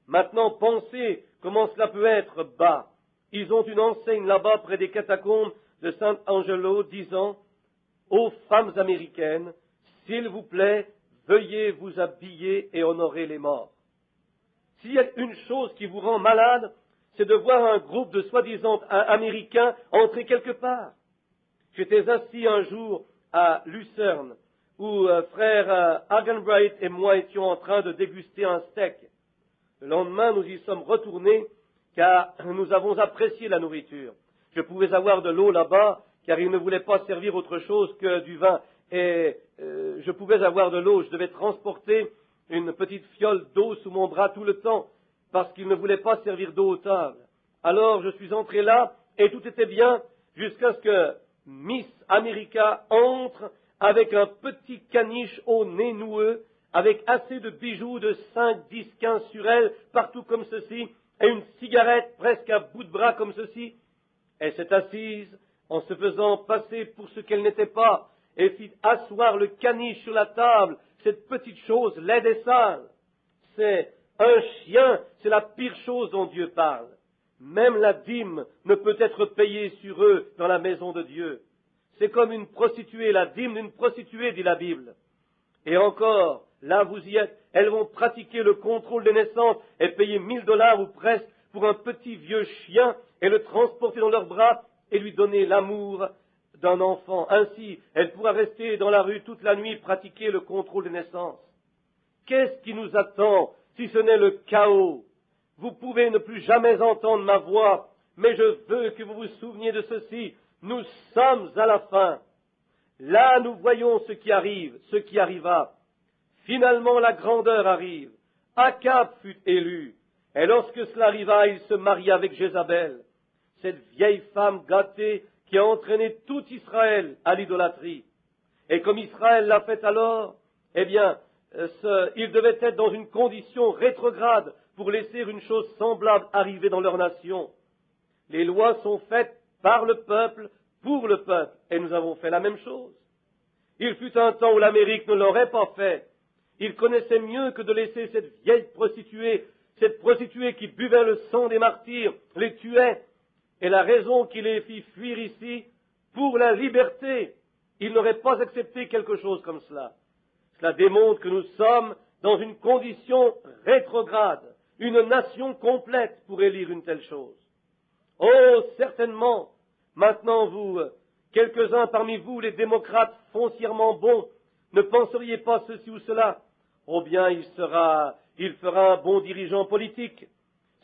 maintenant pensez comment cela peut être bas. Ils ont une enseigne là-bas près des catacombes de Sant'Angelo disant « Aux femmes américaines, s'il vous plaît, veuillez vous habiller et honorer les morts. » S'il y a une chose qui vous rend malade, c'est de voir un groupe de soi-disant Américains entrer quelque part. J'étais assis un jour à Lucerne, où frère Hagenbright et moi étions en train de déguster un steak. Le lendemain, nous y sommes retournés, car nous avons apprécié la nourriture. Je pouvais avoir de l'eau là-bas, car ils ne voulaient pas servir autre chose que du vin. Et je pouvais avoir de l'eau, je devais transporter une petite fiole d'eau sous mon bras tout le temps, parce qu'ils ne voulaient pas servir d'eau aux tables. Alors je suis entré là, et tout était bien, jusqu'à ce que Miss America entre avec un petit caniche au nez noueux, avec assez de bijoux de 5, 10, 15 sur elle, partout comme ceci, et une cigarette presque à bout de bras comme ceci. Elle s'est assise en se faisant passer pour ce qu'elle n'était pas, et fit asseoir le caniche sur la table, cette petite chose laide et sale. C'est un chien, c'est la pire chose dont Dieu parle. Même la dîme ne peut être payée sur eux dans la maison de Dieu. C'est comme une prostituée, la dîme d'une prostituée, dit la Bible. Et encore, là vous y êtes, elles vont pratiquer le contrôle des naissances et payer $1000 ou presque pour un petit vieux chien et le transporter dans leurs bras et lui donner l'amour d'un enfant. Ainsi, elle pourra rester dans la rue toute la nuit et pratiquer le contrôle des naissances. Qu'est-ce qui nous attend si ce n'est le chaos? Vous pouvez ne plus jamais entendre ma voix, mais je veux que vous vous souveniez de ceci. Nous sommes à la fin. Là, nous voyons ce qui arrive, ce qui arriva. Finalement, la grandeur arrive. Akab fut élu. Et lorsque cela arriva, il se maria avec Jézabel, cette vieille femme gâtée qui a entraîné tout Israël à l'idolâtrie. Et comme Israël l'a fait alors, eh bien, il devait être dans une condition rétrograde pour laisser une chose semblable arriver dans leur nation. Les lois sont faites par le peuple, pour le peuple, et nous avons fait la même chose. Il fut un temps où l'Amérique ne l'aurait pas fait. Il connaissait mieux que de laisser cette vieille prostituée, cette prostituée qui buvait le sang des martyrs, les tuait, et la raison qui les fit fuir ici, pour la liberté. Il n'aurait pas accepté quelque chose comme cela. Cela démontre que nous sommes dans une condition rétrograde. Une nation complète pourrait lire une telle chose. Oh, certainement, maintenant vous, quelques-uns parmi vous, les démocrates foncièrement bons, ne penseriez pas ceci ou cela. Oh bien, il fera un bon dirigeant politique.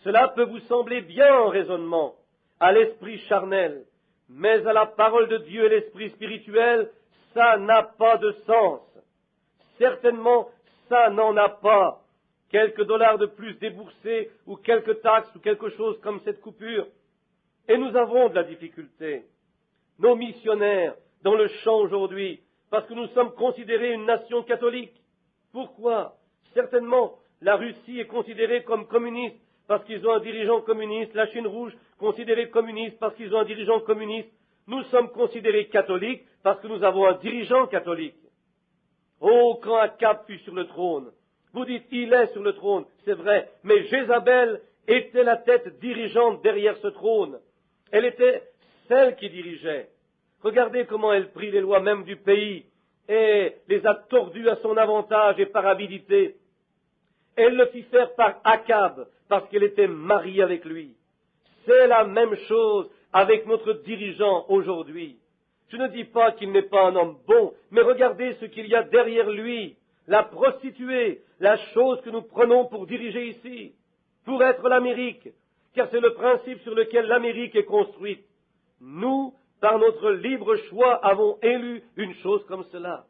Cela peut vous sembler bien en raisonnement, à l'esprit charnel, mais à la parole de Dieu et l'esprit spirituel, ça n'a pas de sens. Certainement, ça n'en a pas. Quelques dollars de plus déboursés, ou quelques taxes, ou quelque chose comme cette coupure. Et nous avons de la difficulté. Nos missionnaires, dans le champ aujourd'hui, parce que nous sommes considérés une nation catholique. Pourquoi? Certainement, la Russie est considérée comme communiste parce qu'ils ont un dirigeant communiste, la Chine rouge considérée communiste parce qu'ils ont un dirigeant communiste. Nous sommes considérés catholiques parce que nous avons un dirigeant catholique. Oh, quand Akab fut sur le trône, vous dites, il est sur le trône, c'est vrai, mais Jézabel était la tête dirigeante derrière ce trône. Elle était celle qui dirigeait. Regardez comment elle prit les lois même du pays et les a tordues à son avantage et par avidité. Elle le fit faire par Akab, parce qu'elle était mariée avec lui. C'est la même chose avec notre dirigeant aujourd'hui. Je ne dis pas qu'il n'est pas un homme bon, mais regardez ce qu'il y a derrière lui, la prostituée, la chose que nous prenons pour diriger ici, pour être l'Amérique, car c'est le principe sur lequel l'Amérique est construite. Nous, par notre libre choix, avons élu une chose comme cela.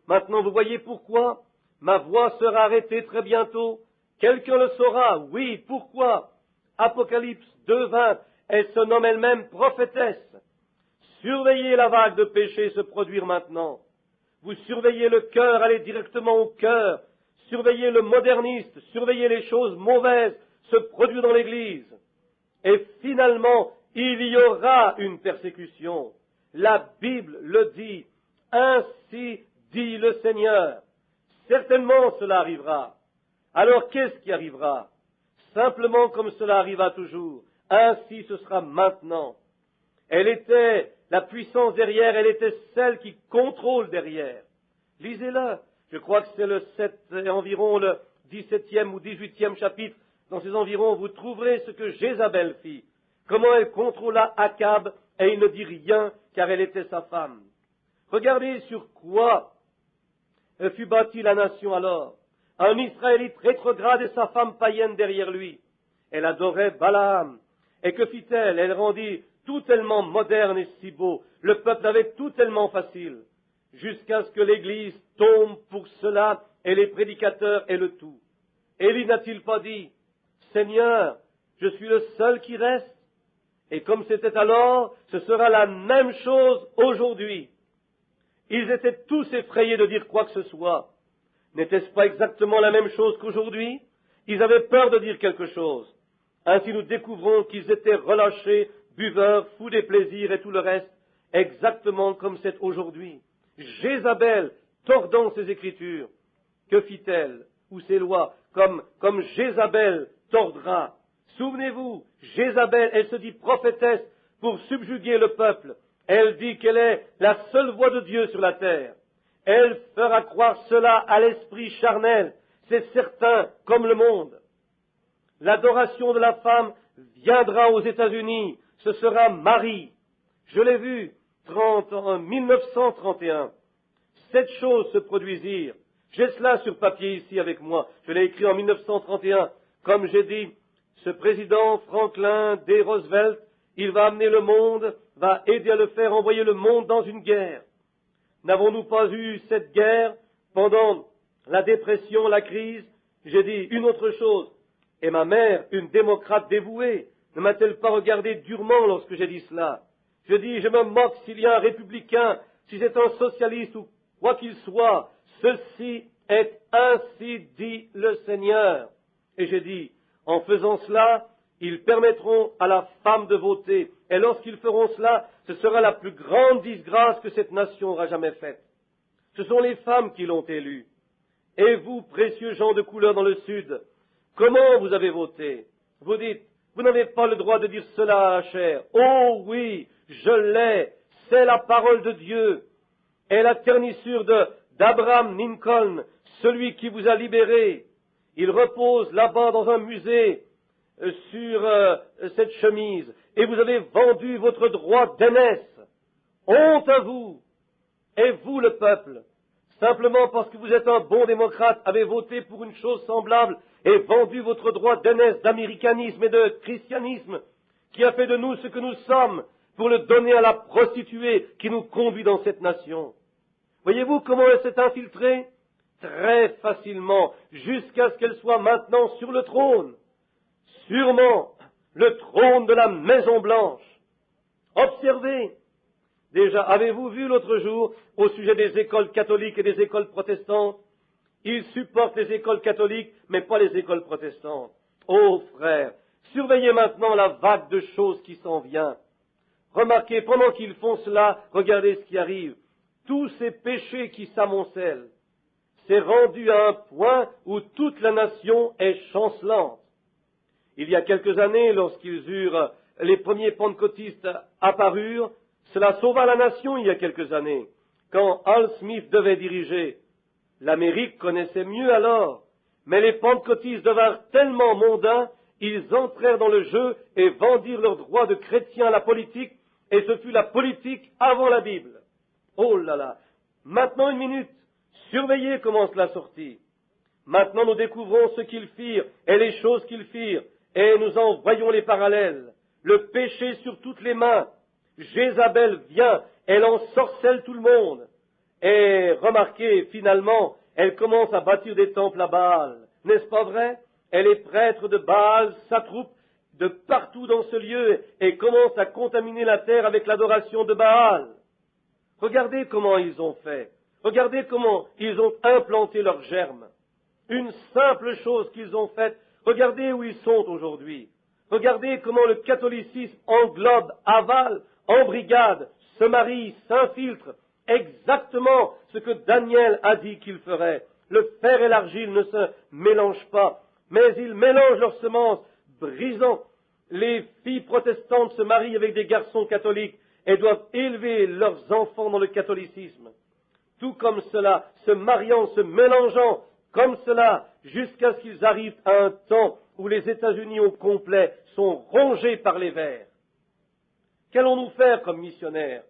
Maintenant, vous voyez pourquoi ma voix sera arrêtée très bientôt. Quelqu'un le saura. Oui, pourquoi? Apocalypse 2:20, elle se nomme elle-même prophétesse. Surveillez la vague de péché se produire maintenant. Vous surveillez le cœur, allez directement au cœur. Surveillez le moderniste, surveillez les choses mauvaises se produire dans l'Église. Et finalement, il y aura une persécution. La Bible le dit. Ainsi dit le Seigneur. Certainement cela arrivera. Alors qu'est-ce qui arrivera? Simplement comme cela arriva toujours. Ainsi ce sera maintenant. Elle était la puissance derrière, elle était celle qui contrôle derrière. Lisez-le. Je crois que c'est environ le 17e ou 18e chapitre. Dans ces environs, vous trouverez ce que Jézabel fit. Comment elle contrôla Akab, et il ne dit rien, car elle était sa femme. Regardez sur quoi fut bâtie la nation alors. Un Israélite rétrograde et sa femme païenne derrière lui. Elle adorait Balaam. Et que fit-elle? Elle rendit tout tellement moderne et si beau. Le peuple avait tout tellement facile. Jusqu'à ce que l'Église tombe pour cela, et les prédicateurs et le tout. Élie n'a-t-il pas dit, Seigneur, je suis le seul qui reste? Et comme c'était alors, ce sera la même chose aujourd'hui. Ils étaient tous effrayés de dire quoi que ce soit. N'était-ce pas exactement la même chose qu'aujourd'hui? Ils avaient peur de dire quelque chose. Ainsi nous découvrons qu'ils étaient relâchés, buveurs, fous des plaisirs et tout le reste, exactement comme c'est aujourd'hui. Jézabel, tordant ses écritures, que fit-elle? Ou ses lois, comme Jézabel tordra. Souvenez-vous, Jézabel, elle se dit prophétesse pour subjuguer le peuple. Elle dit qu'elle est la seule voix de Dieu sur la terre. Elle fera croire cela à l'esprit charnel, c'est certain, comme le monde. L'adoration de la femme viendra aux États-Unis, ce sera Marie. Je l'ai vu en 1931. Cette chose se produisirent. J'ai cela sur papier ici avec moi. Je l'ai écrit en 1931. Comme j'ai dit, ce président Franklin D. Roosevelt, il va amener le monde, va aider à le faire envoyer le monde dans une guerre. N'avons-nous pas eu cette guerre pendant la dépression, la crise? J'ai dit une autre chose. Et ma mère, une démocrate dévouée, ne m'a-t-elle pas regardé durement lorsque j'ai dit cela? Je dis, je me moque s'il y a un républicain, si c'est un socialiste ou quoi qu'il soit, ceci est ainsi dit le Seigneur. Et j'ai dit, en faisant cela, Ils permettront à la femme de voter, et lorsqu'ils feront cela, ce sera la plus grande disgrâce que cette nation aura jamais faite. Ce sont les femmes qui l'ont élu. Et vous, précieux gens de couleur dans le Sud, comment vous avez voté? Vous dites, vous n'avez pas le droit de dire cela à la chair. Oh oui, je l'ai, c'est la parole de Dieu. Et la ternissure d'Abraham Lincoln, celui qui vous a libéré, il repose là-bas dans un musée sur cette chemise, et vous avez vendu votre droit d'aînesse. Honte à vous! Et vous, le peuple, simplement parce que vous êtes un bon démocrate, avez voté pour une chose semblable et vendu votre droit d'aînesse, d'américanisme et de christianisme, qui a fait de nous ce que nous sommes, pour le donner à la prostituée qui nous conduit dans cette nation. Voyez-vous comment elle s'est infiltrée? Très facilement, jusqu'à ce qu'elle soit maintenant sur le trône. Sûrement, le trône de la Maison Blanche. Observez. Déjà, avez-vous vu l'autre jour, au sujet des écoles catholiques et des écoles protestantes? Ils supportent les écoles catholiques, mais pas les écoles protestantes. Oh frères, surveillez maintenant la vague de choses qui s'en vient. Remarquez, pendant qu'ils font cela, regardez ce qui arrive. Tous ces péchés qui s'amoncellent, c'est rendu à un point où toute la nation est chancelante. Il y a quelques années, lorsqu'ils eurent, les premiers pentecôtistes apparurent, cela sauva la nation il y a quelques années, quand Al Smith devait diriger. L'Amérique connaissait mieux alors, mais les pentecôtistes devinrent tellement mondains, ils entrèrent dans le jeu et vendirent leur droit de chrétiens à la politique, et ce fut la politique avant la Bible. Oh là là! Maintenant une minute, surveillez comment cela sortit. Maintenant nous découvrons ce qu'ils firent et les choses qu'ils firent, et nous en voyons les parallèles. Le péché sur toutes les mains. Jézabel vient, elle ensorcelle tout le monde. Et remarquez, finalement, elle commence à bâtir des temples à Baal. N'est-ce pas vrai? Et les prêtres de Baal s'attroupent de partout dans ce lieu et commencent à contaminer la terre avec l'adoration de Baal. Regardez comment ils ont fait. Regardez comment ils ont implanté leurs germes. Une simple chose qu'ils ont faite. Regardez où ils sont aujourd'hui. Regardez comment le catholicisme englobe, avale, embrigade, se marie, s'infiltre. Exactement ce que Daniel a dit qu'il ferait. Le fer et l'argile ne se mélangent pas, mais ils mélangent leurs semences, brisant. Les filles protestantes se marient avec des garçons catholiques et doivent élever leurs enfants dans le catholicisme. Tout comme cela, se mariant, se mélangeant, comme cela, jusqu'à ce qu'ils arrivent à un temps où les États-Unis au complet sont rongés par les vers. Qu'allons-nous faire comme missionnaires?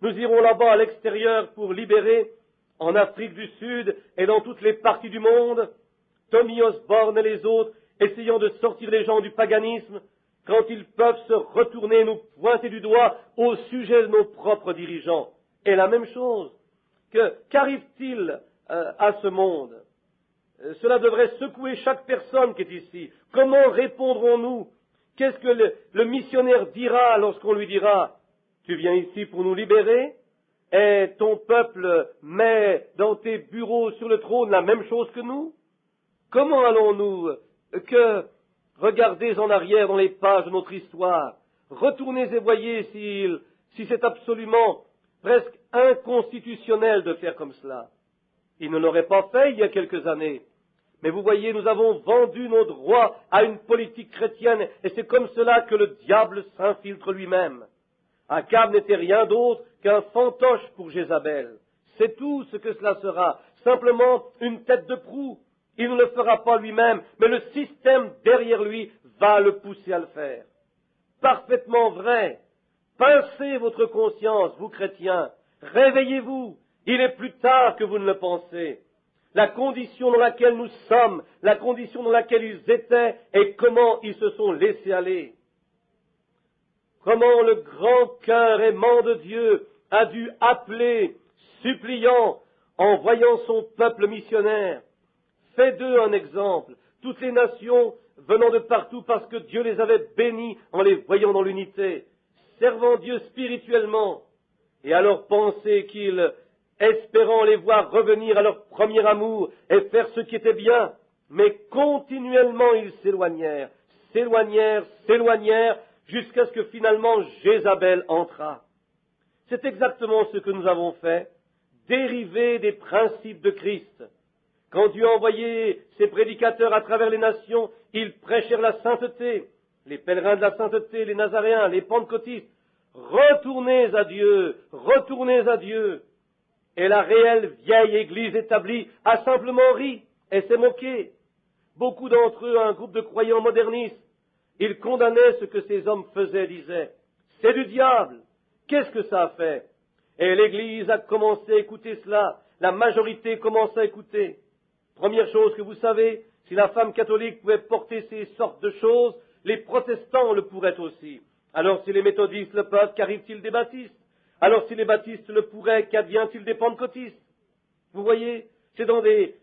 Nous irons là-bas à l'extérieur pour libérer, en Afrique du Sud et dans toutes les parties du monde, Tommy Osborne et les autres, essayant de sortir les gens du paganisme, quand ils peuvent se retourner et nous pointer du doigt au sujet de nos propres dirigeants. Et la même chose, qu'arrive-t-il à ce monde? Cela devrait secouer chaque personne qui est ici. Comment répondrons-nous? Qu'est-ce que le missionnaire dira lorsqu'on lui dira « Tu viens ici pour nous libérer et ton peuple met dans tes bureaux sur le trône la même chose que nous ?» Comment allons-nous regardez en arrière dans les pages de notre histoire, retournez et voyez si c'est absolument presque inconstitutionnel de faire comme cela. Il ne l'aurait pas fait il y a quelques années. Mais vous voyez, nous avons vendu nos droits à une politique chrétienne, et c'est comme cela que le diable s'infiltre lui-même. Akab n'était rien d'autre qu'un fantoche pour Jézabel. C'est tout ce que cela sera, simplement une tête de proue. Il ne le fera pas lui-même, mais le système derrière lui va le pousser à le faire. Parfaitement vrai. Pincez votre conscience, vous chrétiens. Réveillez-vous. Il est plus tard que vous ne le pensez. La condition dans laquelle nous sommes, la condition dans laquelle ils étaient et comment ils se sont laissés aller. Comment le grand cœur aimant de Dieu a dû appeler, suppliant, en voyant son peuple missionnaire. Faites d'eux un exemple. Toutes les nations venant de partout parce que Dieu les avait bénis en les voyant dans l'unité, servant Dieu spirituellement. Et alors pensez qu'ils, espérant les voir revenir à leur premier amour et faire ce qui était bien, mais continuellement ils s'éloignèrent, s'éloignèrent, jusqu'à ce que finalement Jézabel entra. C'est exactement ce que nous avons fait, dériver des principes de Christ. Quand Dieu a envoyé ses prédicateurs à travers les nations, ils prêchèrent la sainteté. Les pèlerins de la sainteté, les Nazaréens, les Pentecôtistes, retournez à Dieu, retournez à Dieu. Et la réelle vieille Église établie a simplement ri et s'est moquée. Beaucoup d'entre eux, un groupe de croyants modernistes, ils condamnaient ce que ces hommes faisaient, disaient, c'est du diable. Qu'est-ce que ça a fait? Et l'Église a commencé à écouter cela. La majorité commence à écouter. Première chose que vous savez, si la femme catholique pouvait porter ces sortes de choses, les protestants le pourraient aussi. Alors si les méthodistes le peuvent, qu'arrive-t-il des baptistes? Alors si les baptistes le pourraient, qu'advient-il des pentecôtistes? Vous voyez, c'est dans ces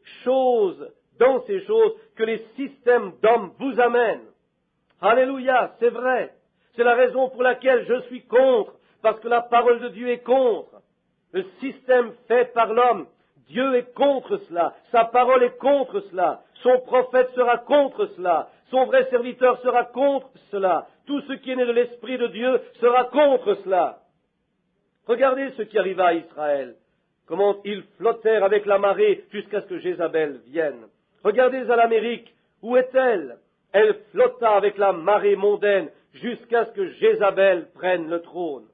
choses que les systèmes d'hommes vous amènent. Alléluia, c'est vrai. C'est la raison pour laquelle je suis contre, parce que la parole de Dieu est contre. Le système fait par l'homme, Dieu est contre cela, sa parole est contre cela, son prophète sera contre cela, son vrai serviteur sera contre cela, tout ce qui est né de l'Esprit de Dieu sera contre cela. Regardez ce qui arriva à Israël, comment ils flottèrent avec la marée jusqu'à ce que Jézabel vienne. Regardez à l'Amérique, où est-elle? Elle flotta avec la marée mondaine jusqu'à ce que Jézabel prenne le trône.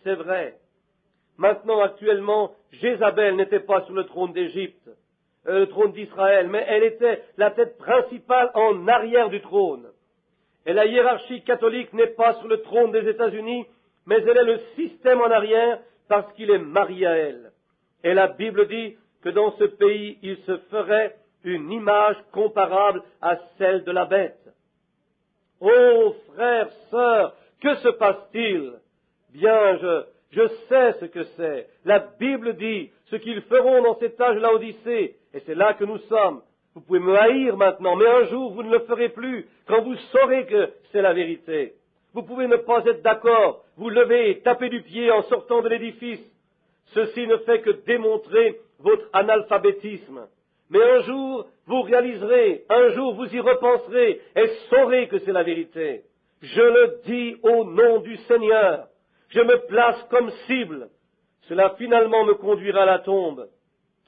C'est vrai. Maintenant, actuellement, Jézabel n'était pas sur le trône d'Égypte, le trône d'Israël, mais elle était la tête principale en arrière du trône. Et la hiérarchie catholique n'est pas sur le trône des États-Unis, mais elle est le système en arrière parce qu'il est marié à elle. Et la Bible dit que dans ce pays, il se ferait une image comparable à celle de la bête. Oh, frères, sœurs, que se passe-t-il? Bien, je sais ce que c'est. La Bible dit ce qu'ils feront dans cet âge de l'Odyssée, et c'est là que nous sommes. Vous pouvez me haïr maintenant, mais un jour vous ne le ferez plus, quand vous saurez que c'est la vérité. Vous pouvez ne pas être d'accord, vous lever et taper du pied en sortant de l'édifice. Ceci ne fait que démontrer votre analphabétisme. Mais un jour, vous réaliserez, un jour vous y repenserez et saurez que c'est la vérité. Je le dis au nom du Seigneur. Je me place comme cible. Cela finalement me conduira à la tombe.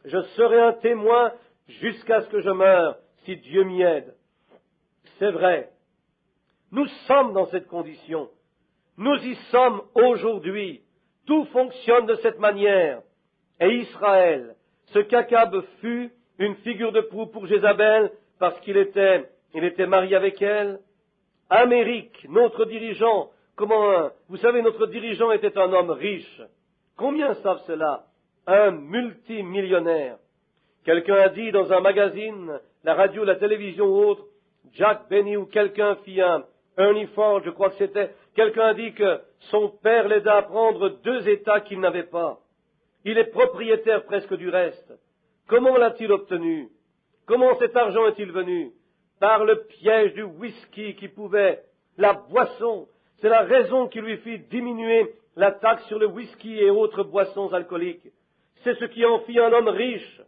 Je serai un témoin jusqu'à ce que je meure, si Dieu m'y aide. C'est vrai. Nous sommes dans cette condition. Nous y sommes aujourd'hui. Tout fonctionne de cette manière. Et Israël, ce qu'Akab fut une figure de proue pour Jézabel, parce qu'il était marié avec elle. Amérique, notre dirigeant, vous savez, notre dirigeant était un homme riche. Combien savent cela? Un multimillionnaire. Quelqu'un a dit dans un magazine, la radio, la télévision ou autre, Jack Benny ou quelqu'un fit Ernie Ford, je crois que c'était, quelqu'un a dit que son père l'aida à prendre 2 États qu'il n'avait pas. Il est propriétaire presque du reste. Comment l'a-t-il obtenu? Comment cet argent est-il venu? Par le piège du whisky qui pouvait, la boisson. C'est la raison qui lui fit diminuer la taxe sur le whisky et autres boissons alcooliques. C'est ce qui en fit un homme riche.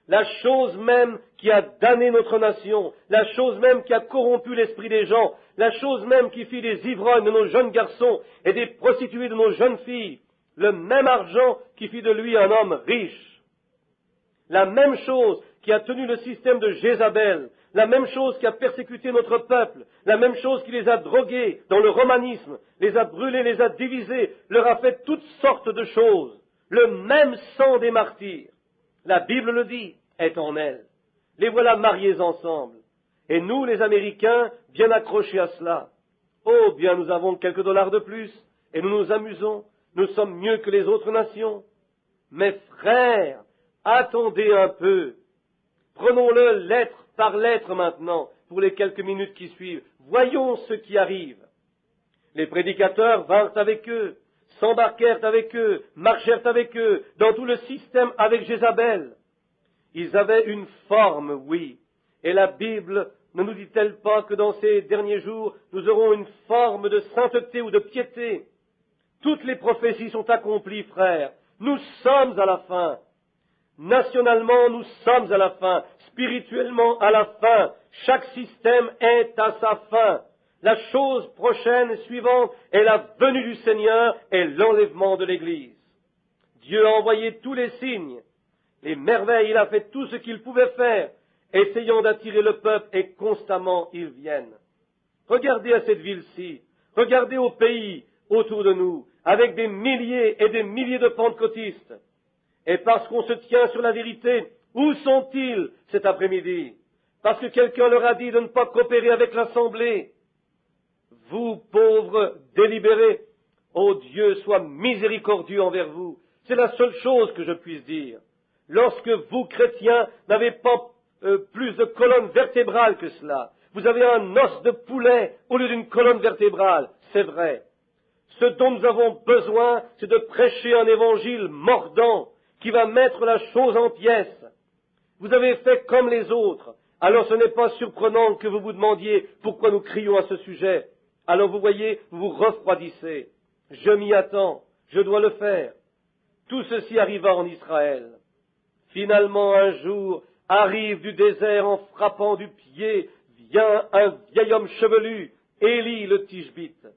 La chose même qui a damné notre nation, la chose même qui a corrompu l'esprit des gens, la chose même qui fit des ivrognes de nos jeunes garçons et des prostituées de nos jeunes filles, le même argent qui fit de lui un homme riche. La même chose qui a tenu le système de Jézabel, la même chose qui a persécuté notre peuple, la même chose qui les a drogués dans le romanisme, les a brûlés, les a divisés, leur a fait toutes sortes de choses. Le même sang des martyrs, la Bible le dit, est en elle. Les voilà mariés ensemble. Et nous, les Américains, bien accrochés à cela. Oh, bien, nous avons quelques dollars de plus, et nous nous amusons. Nous sommes mieux que les autres nations. Mes frères, attendez un peu. Prenons-le lettre par lettre maintenant, pour les quelques minutes qui suivent. Voyons ce qui arrive. Les prédicateurs vinrent avec eux, s'embarquèrent avec eux, marchèrent avec eux, dans tout le système avec Jézabel. Ils avaient une forme, oui. Et la Bible ne nous dit-elle pas que dans ces derniers jours, nous aurons une forme de sainteté ou de piété? Toutes les prophéties sont accomplies, frères. Nous sommes à la fin. Nationalement, nous sommes à la fin. Spirituellement, à la fin. Chaque système est à sa fin. La chose prochaine et suivante est la venue du Seigneur et l'enlèvement de l'Église. Dieu a envoyé tous les signes, les merveilles, il a fait tout ce qu'il pouvait faire, essayant d'attirer le peuple, et constamment ils viennent. Regardez à cette ville-ci, regardez au pays autour de nous, avec des milliers et des milliers de pentecôtistes. Et parce qu'on se tient sur la vérité, où sont-ils cet après-midi? Parce que quelqu'un leur a dit de ne pas coopérer avec l'Assemblée. Vous, pauvres délibérés, ô Dieu, sois miséricordieux envers vous. C'est la seule chose que je puisse dire. Lorsque vous, chrétiens, n'avez pas plus de colonne vertébrale que cela, vous avez un os de poulet au lieu d'une colonne vertébrale, c'est vrai. Ce dont nous avons besoin, c'est de prêcher un évangile mordant qui va mettre la chose en pièces. Vous avez fait comme les autres, alors ce n'est pas surprenant que vous vous demandiez pourquoi nous crions à ce sujet. Alors vous voyez, vous vous refroidissez. Je m'y attends, je dois le faire. Tout ceci arriva en Israël. Finalement, un jour, arrive du désert en frappant du pied, vient un vieil homme chevelu, Élie le Tishbite.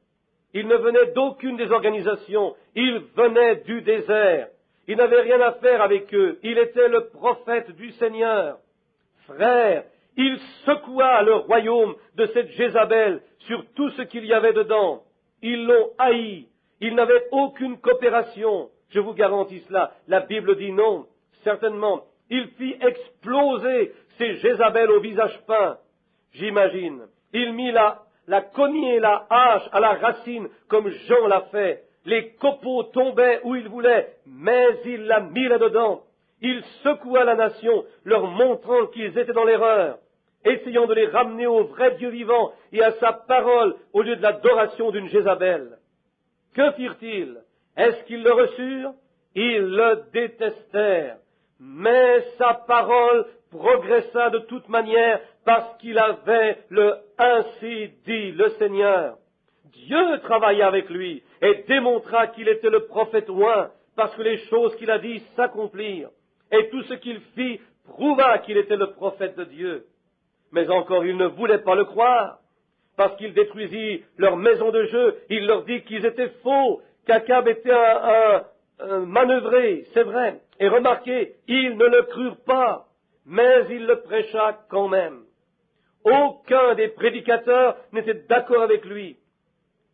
Il ne venait d'aucune des organisations, il venait du désert. Il n'avait rien à faire avec eux, il était le prophète du Seigneur. Frère, il secoua le royaume de cette Jézabel sur tout ce qu'il y avait dedans. Ils l'ont haï, ils n'avaient aucune coopération. Je vous garantis cela, la Bible dit non, certainement. Il fit exploser ces Jézabel au visage peint. J'imagine, il mit la cognée et la hache à la racine comme Jean l'a fait. Les copeaux tombaient où il voulait, mais il l'a mis là-dedans. Il secoua la nation, leur montrant qu'ils étaient dans l'erreur, essayant de les ramener au vrai Dieu vivant et à sa parole au lieu de l'adoration d'une Jézabel. Que firent-ils? Est-ce qu'ils le reçurent? Ils le détestèrent. Mais sa parole progressa de toute manière parce qu'il avait le « ainsi dit le Seigneur ». Dieu travailla avec lui et démontra qu'il était le prophète oint parce que les choses qu'il a dit s'accomplirent. Et tout ce qu'il fit prouva qu'il était le prophète de Dieu. Mais encore, il ne voulait pas le croire parce qu'il détruisit leur maison de jeu. Il leur dit qu'ils étaient faux, qu'Akab était un manœuvré, c'est vrai. Et remarquez, ils ne le crurent pas, mais il le prêcha quand même. Aucun des prédicateurs n'était d'accord avec lui.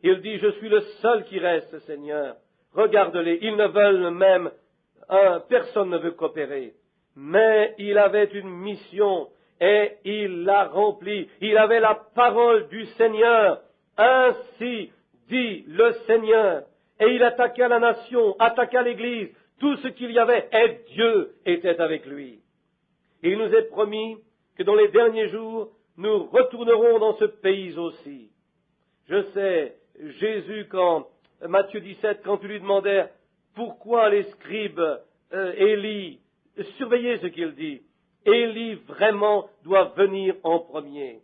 Il dit, je suis le seul qui reste, Seigneur. Regarde-les, ils ne veulent même, personne ne veut coopérer. Mais il avait une mission et il l'a remplie. Il avait la parole du Seigneur. Ainsi dit le Seigneur. Et il attaqua la nation, attaqua l'Église, tout ce qu'il y avait, et Dieu était avec lui. Il nous est promis que dans les derniers jours, nous retournerons dans ce pays aussi. Je sais, Jésus, quand Matthieu 17, quand il lui demandait pourquoi les scribes, Élie, surveillez ce qu'il dit, Élie vraiment doit venir en premier.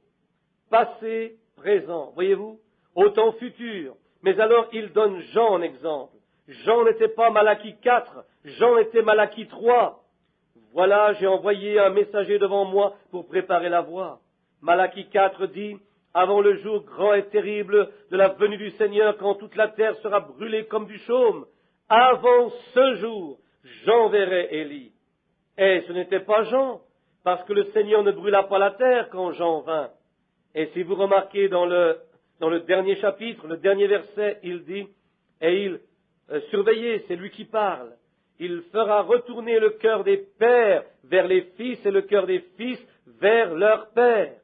Passé, présent, voyez-vous, au temps futur. Mais alors il donne Jean en exemple. Jean n'était pas Malachie 4, Jean était Malachie 3. Voilà, j'ai envoyé un messager devant moi pour préparer la voie. Malachie 4 dit, avant le jour grand et terrible de la venue du Seigneur, quand toute la terre sera brûlée comme du chaume, avant ce jour, j'enverrai Élie. Et ce n'était pas Jean, parce que le Seigneur ne brûla pas la terre quand Jean vint. Et si vous remarquez dans le dernier chapitre, le dernier verset, il dit, et il, surveillez, c'est lui qui parle, il fera retourner le cœur des pères vers les fils et le cœur des fils vers leurs pères.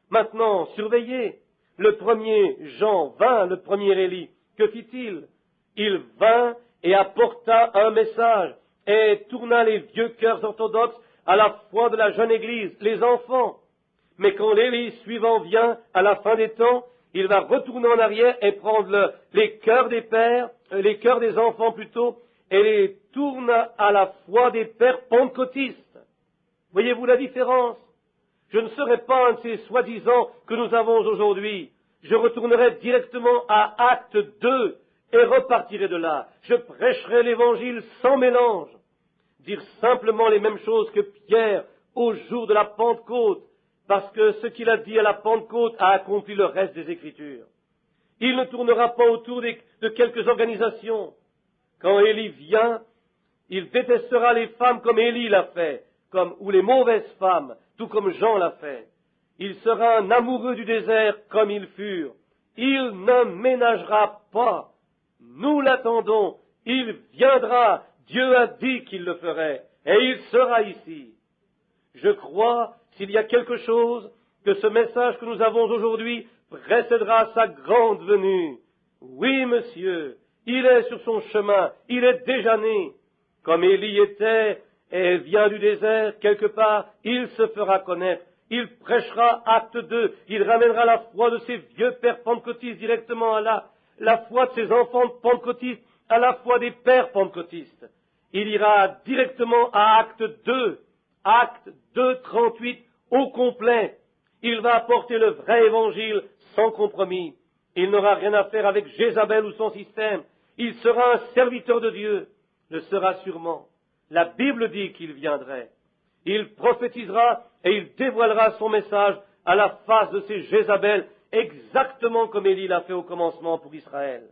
Maintenant, surveillez, le premier Jean vint, le premier Élie, que fit-il? Il vint et apporta un message et tourna les vieux cœurs orthodoxes à la foi de la jeune Église, les enfants. Mais quand l'Élie suivant vient à la fin des temps, il va retourner en arrière et prendre les cœurs des pères, les cœurs des enfants plutôt, et les tourne à la foi des pères pentecôtistes. Voyez-vous la différence? Je ne serai pas un de ces soi-disant que nous avons aujourd'hui. Je retournerai directement à Acte 2 et repartirai de là. Je prêcherai l'Évangile sans mélange. Dire simplement les mêmes choses que Pierre au jour de la Pentecôte, parce que ce qu'il a dit à la Pentecôte a accompli le reste des Écritures. Il ne tournera pas autour de quelques organisations. Quand Élie vient, il détestera les femmes comme Élie l'a fait, ou les mauvaises femmes, tout comme Jean l'a fait. Il sera un amoureux du désert comme ils furent. Il ne ménagera pas. Nous l'attendons. Il viendra. Dieu a dit qu'il le ferait. Et il sera ici. Je crois, s'il y a quelque chose, que ce message que nous avons aujourd'hui précédera sa grande venue. Oui, monsieur, il est sur son chemin. Il est déjà né. Comme Élie était et vient du désert, quelque part, il se fera connaître. Il prêchera, acte 2, il ramènera la foi de ses vieux pères pentecôtistes directement à la foi de ses enfants pentecôtistes à la foi des pères pentecôtistes. Il ira directement à acte 2, 38, au complet. Il va apporter le vrai évangile sans compromis. Il n'aura rien à faire avec Jézabel ou son système. Il sera un serviteur de Dieu, le sera sûrement. La Bible dit qu'il viendrait. Il prophétisera et il dévoilera son message à la face de ces Jézabel, exactement comme Élie l'a fait au commencement pour Israël.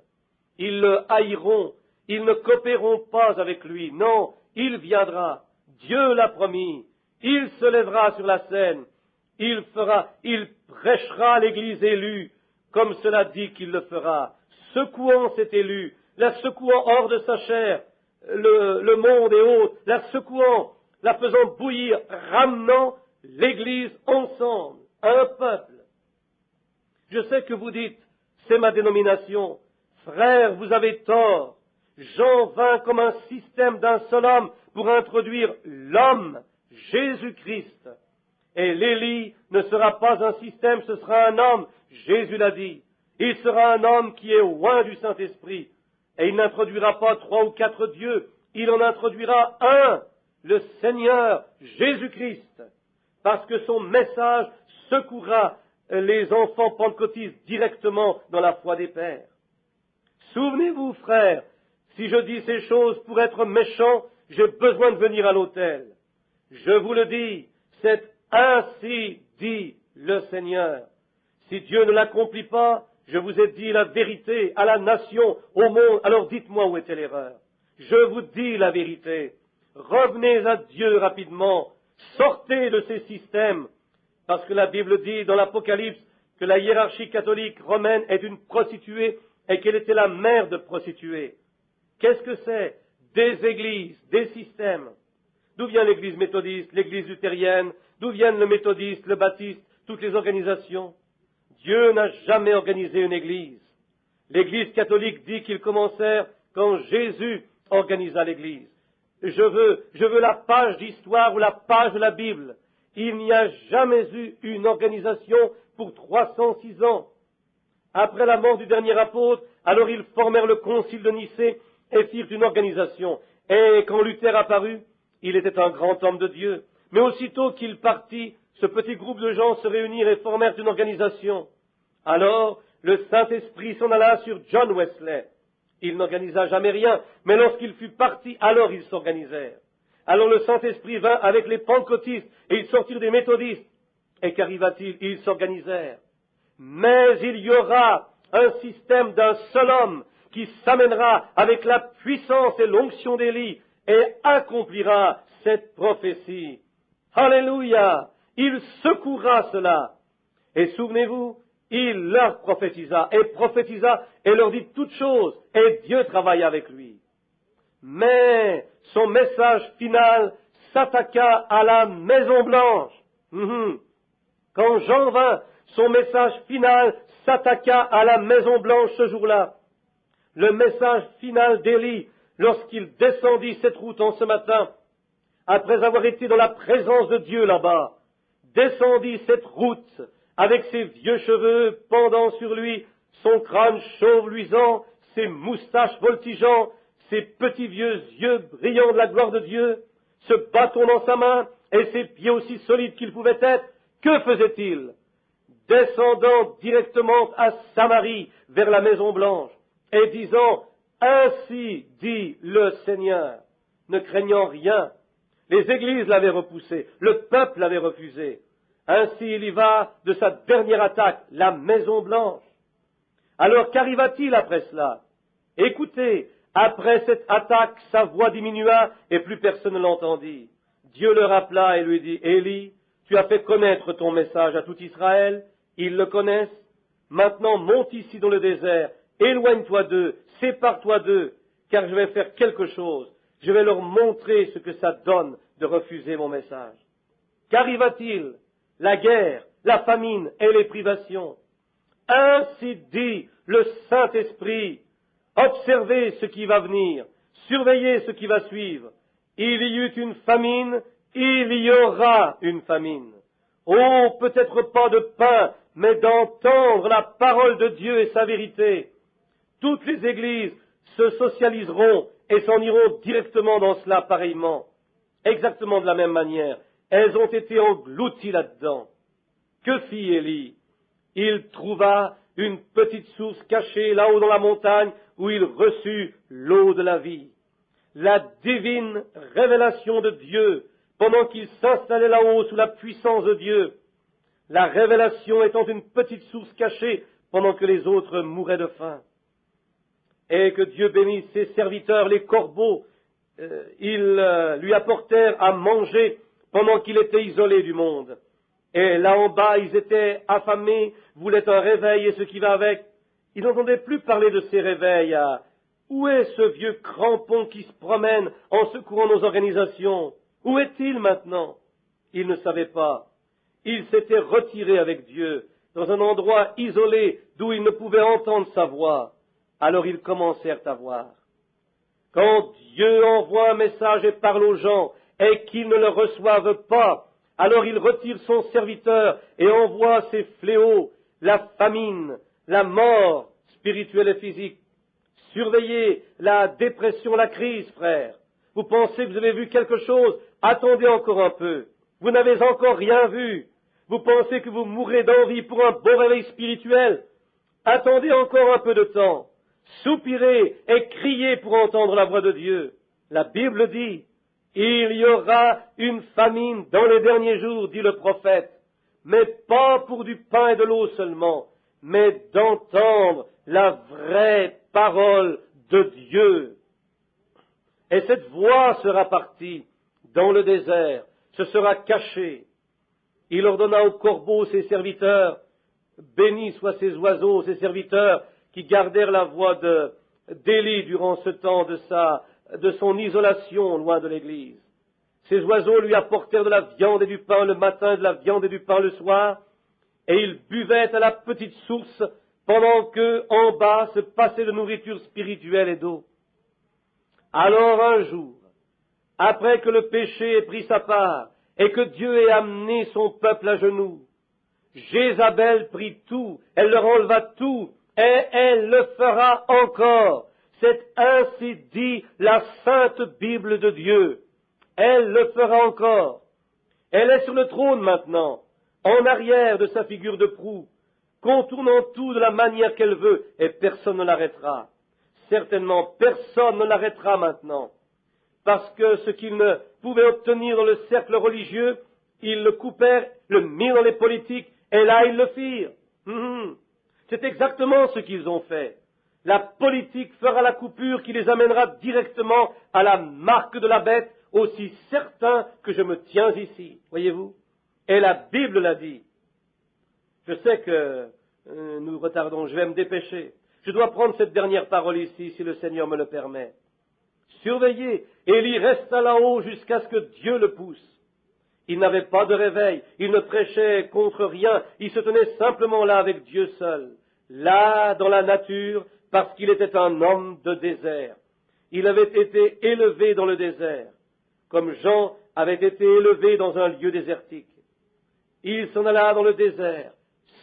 Ils le haïront, ils ne coopéreront pas avec lui. Non, il viendra. Dieu l'a promis. Il se lèvera sur la scène. Il prêchera l'Église élue, comme cela dit qu'il le fera, secouant cet élu, la secouant hors de sa chair, le monde et autres, la secouant, la faisant bouillir, ramenant l'Église ensemble, un peuple. Je sais que vous dites, c'est ma dénomination. Frères, vous avez tort. Jean vint comme un système d'un seul homme pour introduire l'homme, Jésus-Christ. Et l'Élie ne sera pas un système, ce sera un homme, Jésus l'a dit. Il sera un homme qui est loin du Saint-Esprit. Et il n'introduira pas 3 ou 4 dieux, il en introduira un, le Seigneur Jésus-Christ, parce que son message secourra les enfants pentecôtistes directement dans la foi des pères. Souvenez-vous, frères, si je dis ces choses pour être méchant, j'ai besoin de venir à l'autel. Je vous le dis, c'est ainsi dit le Seigneur. Si Dieu ne l'accomplit pas, je vous ai dit la vérité à la nation, au monde, alors dites-moi où était l'erreur. Je vous dis la vérité. Revenez à Dieu rapidement. Sortez de ces systèmes. Parce que la Bible dit dans l'Apocalypse que la hiérarchie catholique romaine est une prostituée et qu'elle était la mère de prostituées. Qu'est-ce que c'est? Des églises, des systèmes. D'où vient l'église méthodiste, l'église luthérienne? D'où viennent le méthodiste, le baptiste, toutes les organisations? Dieu n'a jamais organisé une église. L'église catholique dit qu'ils commencèrent quand Jésus organisa l'église. Je veux la page d'histoire ou la page de la Bible. Il n'y a jamais eu une organisation pour 306 ans. Après la mort du dernier apôtre, alors ils formèrent le concile de Nicée et firent une organisation. Et quand Luther apparut, il était un grand homme de Dieu. Mais aussitôt qu'il partit, ce petit groupe de gens se réunirent et formèrent une organisation. Alors, le Saint-Esprit s'en alla sur John Wesley. Il n'organisa jamais rien, mais lorsqu'il fut parti, alors ils s'organisèrent. Alors le Saint-Esprit vint avec les pentecôtistes, et ils sortirent des méthodistes. Et qu'arriva-t-il? Ils s'organisèrent. Mais il y aura un système d'un seul homme qui s'amènera avec la puissance et l'onction d'Élie et accomplira cette prophétie. Alléluia! Il secourra cela. Et souvenez-vous, il leur prophétisa et leur dit toutes choses, et Dieu travailla avec lui. Mais son message final s'attaqua à la Maison Blanche. Quand Jean vint, son message final s'attaqua à la Maison Blanche ce jour-là. Le message final d'Élie, lorsqu'il descendit cette route en ce matin, après avoir été dans la présence de Dieu là-bas, descendit cette route avec ses vieux cheveux pendant sur lui, son crâne chauve luisant, ses moustaches voltigeants, ses petits vieux yeux brillants de la gloire de Dieu, ce bâton dans sa main et ses pieds aussi solides qu'ils pouvaient être. Que faisait-il? Descendant directement à Samarie vers la Maison Blanche et disant « Ainsi dit le Seigneur », ne craignant rien. Les églises l'avaient repoussé, le peuple l'avait refusé. Ainsi il y va de sa dernière attaque, la Maison Blanche. Alors qu'arriva-t-il après cela? Écoutez, après cette attaque, sa voix diminua et plus personne ne l'entendit. Dieu le rappela et lui dit, Élie, tu as fait connaître ton message à tout Israël, ils le connaissent. Maintenant monte ici dans le désert, éloigne-toi d'eux, sépare-toi d'eux, car je vais faire quelque chose. Je vais leur montrer ce que ça donne de refuser mon message. Qu'arriva-t-il? La guerre, la famine et les privations. Ainsi dit le Saint-Esprit. Observez ce qui va venir, surveillez ce qui va suivre. Il y eut une famine, il y aura une famine. Oh, peut-être pas de pain, mais d'entendre la parole de Dieu et sa vérité. Toutes les églises se socialiseront et s'en iront directement dans cela pareillement, exactement de la même manière. Elles ont été englouties là-dedans. Que fit Élie? Il trouva une petite source cachée là-haut dans la montagne où il reçut l'eau de la vie. La divine révélation de Dieu, pendant qu'il s'installait là-haut sous la puissance de Dieu, la révélation étant une petite source cachée pendant que les autres mouraient de faim. Et que Dieu bénisse ses serviteurs, les corbeaux, ils lui apportèrent à manger pendant qu'il était isolé du monde. Et là en bas, ils étaient affamés, voulaient un réveil et ce qui va avec. Ils n'entendaient plus parler de ces réveils. Où est ce vieux crampon qui se promène en secourant nos organisations? Où est-il maintenant? Ils ne savaient pas. Ils s'étaient retirés avec Dieu, dans un endroit isolé d'où ils ne pouvaient entendre sa voix. Alors ils commencèrent à voir. Quand Dieu envoie un message et parle aux gens, et qu'ils ne le reçoivent pas, alors il retire son serviteur et envoie ses fléaux, la famine, la mort spirituelle et physique. Surveillez la dépression, la crise, frères. Vous pensez que vous avez vu quelque chose? Attendez encore un peu. Vous n'avez encore rien vu. Vous pensez que vous mourrez d'envie pour un beau réveil spirituel? Attendez encore un peu de temps. Soupirez et criez pour entendre la voix de Dieu. La Bible dit, il y aura une famine dans les derniers jours, dit le prophète, mais pas pour du pain et de l'eau seulement, mais d'entendre la vraie parole de Dieu. Et cette voix sera partie dans le désert, se sera cachée. Il ordonna aux corbeaux, ses serviteurs, bénis soient ces oiseaux, ces serviteurs, qui gardèrent la voix d'Élie durant ce temps de son isolation loin de l'Église. Ces oiseaux lui apportèrent de la viande et du pain le matin, de la viande et du pain le soir, et ils buvaient à la petite source pendant que, en bas, se passait de nourriture spirituelle et d'eau. Alors un jour, après que le péché ait pris sa part, et que Dieu ait amené son peuple à genoux, Jézabel prit tout, elle leur enleva tout, et elle le fera encore. C'est ainsi dit la sainte Bible de Dieu. Elle le fera encore. Elle est sur le trône maintenant, en arrière de sa figure de proue, contournant tout de la manière qu'elle veut, et personne ne l'arrêtera. Certainement, personne ne l'arrêtera maintenant, parce que ce qu'ils ne pouvaient obtenir dans le cercle religieux, ils le coupèrent, le mirent dans les politiques, et là ils le firent. C'est exactement ce qu'ils ont fait. La politique fera la coupure qui les amènera directement à la marque de la bête, aussi certain que je me tiens ici. Voyez-vous? Et la Bible l'a dit. Je sais que nous retardons, je vais me dépêcher. Je dois prendre cette dernière parole ici, si le Seigneur me le permet. Surveillez, Élie resta là-haut jusqu'à ce que Dieu le pousse. Il n'avait pas de réveil, il ne prêchait contre rien, il se tenait simplement là avec Dieu seul, là dans la nature, parce qu'il était un homme de désert. Il avait été élevé dans le désert, comme Jean avait été élevé dans un lieu désertique. Il s'en alla dans le désert,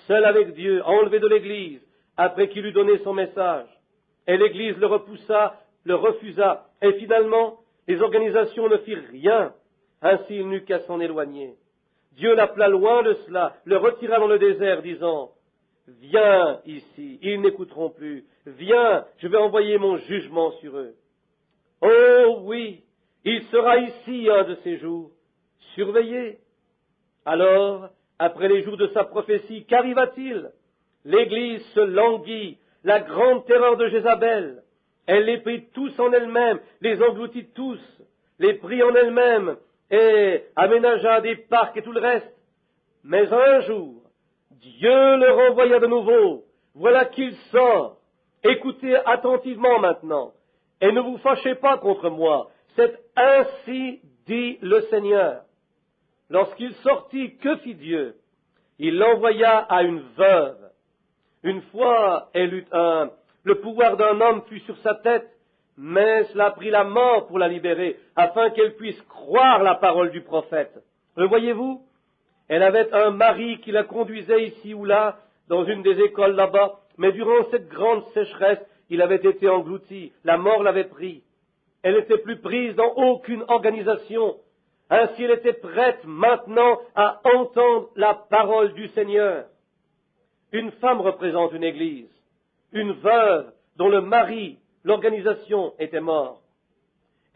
seul avec Dieu, enlevé de l'Église, après qu'il eut donné son message. Et l'Église le repoussa, le refusa, et finalement, les organisations ne firent rien. Ainsi il n'eut qu'à s'en éloigner. Dieu l'appela loin de cela, le retira dans le désert, disant, « Viens ici, ils n'écouteront plus. Viens, je vais envoyer mon jugement sur eux. » Oh oui, il sera ici un de ces jours. Surveillez. Alors, Après les jours de sa prophétie, qu'arriva-t-il? L'Église se languit, la grande terreur de Jézabel. Elle les prit tous en elle-même, les engloutit tous, les prit en elle-même et aménagea des parcs et tout le reste. Mais un jour, Dieu le renvoya de nouveau. Voilà qu'il sort. Écoutez attentivement maintenant, et ne vous fâchez pas contre moi. C'est ainsi dit le Seigneur. Lorsqu'il sortit, que fit Dieu? Il l'envoya à une veuve. Une fois, elle eut le pouvoir d'un homme fut sur sa tête, mais cela prit la mort pour la libérer, afin qu'elle puisse croire la parole du prophète. Le voyez-vous? Elle avait un mari qui la conduisait ici ou là, dans une des écoles là-bas, mais durant cette grande sécheresse, il avait été englouti, la mort l'avait pris. Elle n'était plus prise dans aucune organisation. Ainsi, elle était prête maintenant à entendre la parole du Seigneur. Une femme représente une église, une veuve dont le mari, l'organisation, était mort.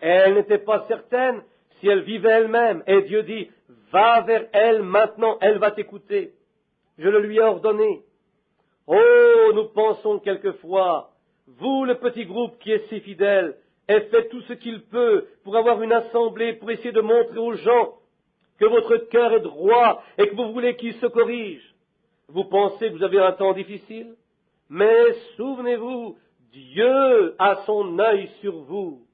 Elle n'était pas certaine si elle vivait elle-même, et Dieu dit, va vers elle maintenant, elle va t'écouter. Je le lui ai ordonné. Oh, nous pensons quelquefois, vous, le petit groupe qui est si fidèle, et fait tout ce qu'il peut pour avoir une assemblée, pour essayer de montrer aux gens que votre cœur est droit et que vous voulez qu'ils se corrigent. Vous pensez que vous avez un temps difficile, mais souvenez-vous, Dieu a son œil sur vous.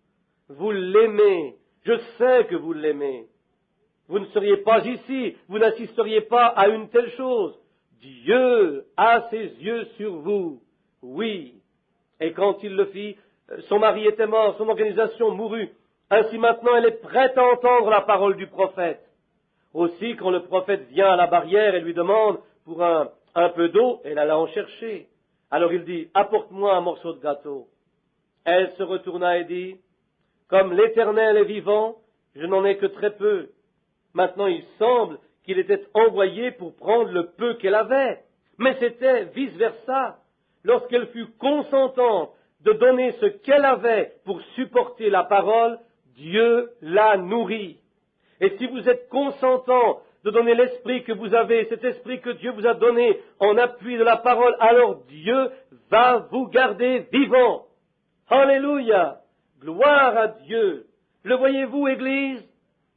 Vous l'aimez. Je sais que vous l'aimez. Vous ne seriez pas ici, vous n'assisteriez pas à une telle chose. Dieu a ses yeux sur vous. Oui. Et quand il le fit, son mari était mort, son organisation mourut. Ainsi maintenant, elle est prête à entendre la parole du prophète. Aussi, quand le prophète vient à la barrière et lui demande pour un peu d'eau, elle alla en chercher. Alors il dit, apporte-moi un morceau de gâteau. Elle se retourna et dit, comme l'Éternel est vivant, je n'en ai que très peu. Maintenant, il semble qu'il était envoyé pour prendre le peu qu'elle avait. Mais c'était vice-versa. Lorsqu'elle fut consentante de donner ce qu'elle avait pour supporter la parole, Dieu la nourrit. Et si vous êtes consentant de donner l'esprit que vous avez, cet esprit que Dieu vous a donné en appui de la parole, alors Dieu va vous garder vivant. Alléluia! Gloire à Dieu! Le voyez-vous, Église?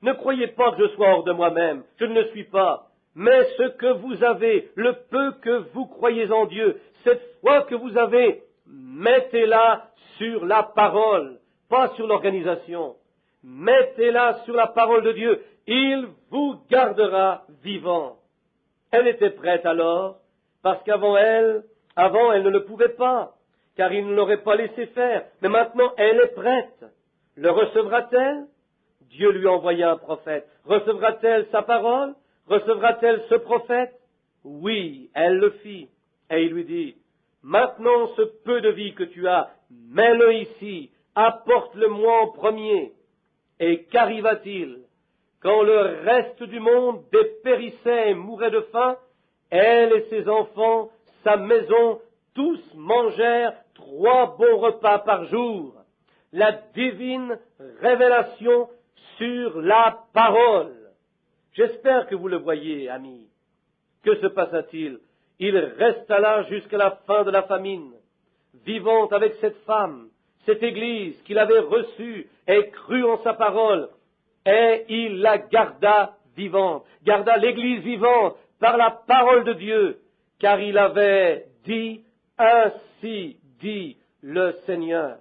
Ne croyez pas que je sois hors de moi-même, je ne le suis pas. Mais ce que vous avez, le peu que vous croyez en Dieu, cette foi que vous avez, mettez-la sur la parole, pas sur l'organisation. Mettez-la sur la parole de Dieu, il vous gardera vivant. Elle était prête alors, parce qu'avant elle ne le pouvait pas, car il ne l'aurait pas laissé faire. Mais maintenant, elle est prête. Le recevra-t-elle? Dieu lui envoya un prophète. Recevra-t-elle sa parole? Recevra-t-elle ce prophète? Oui, elle le fit. Et il lui dit, maintenant ce peu de vie que tu as, mets-le ici, apporte-le-moi en premier. Et qu'arriva-t-il? Quand le reste du monde dépérissait et mourait de faim, elle et ses enfants, sa maison, tous mangèrent 3 bons repas par jour. La divine révélation sur la parole. J'espère que vous le voyez, amis. Que se passa-t-il? Il resta là jusqu'à la fin de la famine, vivant avec cette femme, cette Église qu'il avait reçue et cru en sa parole, et il la garda vivante, garda l'Église vivante par la parole de Dieu, car il avait dit, ainsi dit le Seigneur.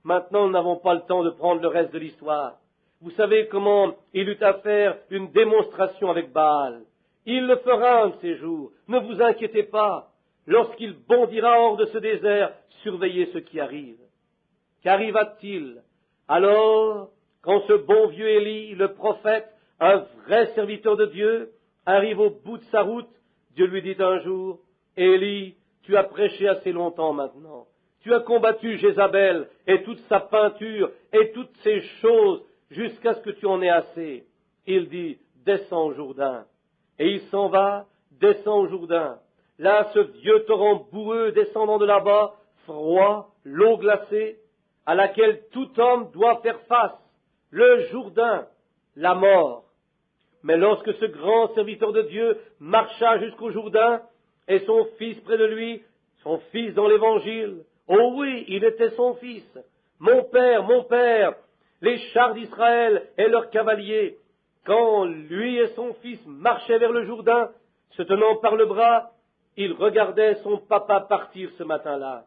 Maintenant, nous n'avons pas le temps de prendre le reste de l'histoire. Vous savez comment il eut à faire une démonstration avec Baal. Il le fera un de ces jours. Ne vous inquiétez pas. Lorsqu'il bondira hors de ce désert, surveillez ce qui arrive. Qu'arriva-t-il? Alors, quand ce bon vieux Élie, le prophète, un vrai serviteur de Dieu, arrive au bout de sa route, Dieu lui dit un jour, Élie, tu as prêché assez longtemps maintenant. Tu as combattu Jézabel et toute sa peinture et toutes ces choses jusqu'à ce que tu en aies assez. Il dit, descends au Jourdain. Et il s'en va, descend au Jourdain. Là, ce vieux torrent boueux descendant de là-bas, froid, l'eau glacée, à laquelle tout homme doit faire face. Le Jourdain, la mort. Mais lorsque ce grand serviteur de Dieu marcha jusqu'au Jourdain, et son fils près de lui, son fils dans l'Évangile, oh oui, il était son fils, mon père, les chars d'Israël et leurs cavaliers, quand lui et son fils marchaient vers le Jourdain, se tenant par le bras, il regardait son papa partir ce matin-là.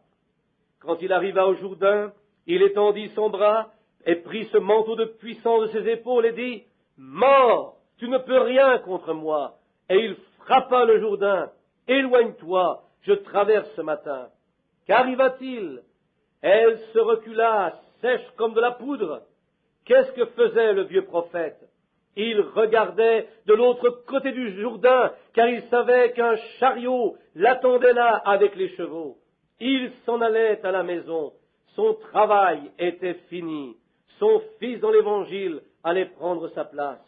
Quand il arriva au Jourdain, il étendit son bras et prit ce manteau de puissance de ses épaules et dit « Mort, tu ne peux rien contre moi !» Et il frappa le Jourdain. « Éloigne-toi, je traverse ce matin. » Qu'arriva-t-il? Elle se recula, sèche comme de la poudre. Qu'est-ce que faisait le vieux prophète? Il regardait de l'autre côté du Jourdain, car il savait qu'un chariot l'attendait là avec les chevaux. Il s'en allait à la maison. Son travail était fini. Son fils dans l'Évangile allait prendre sa place.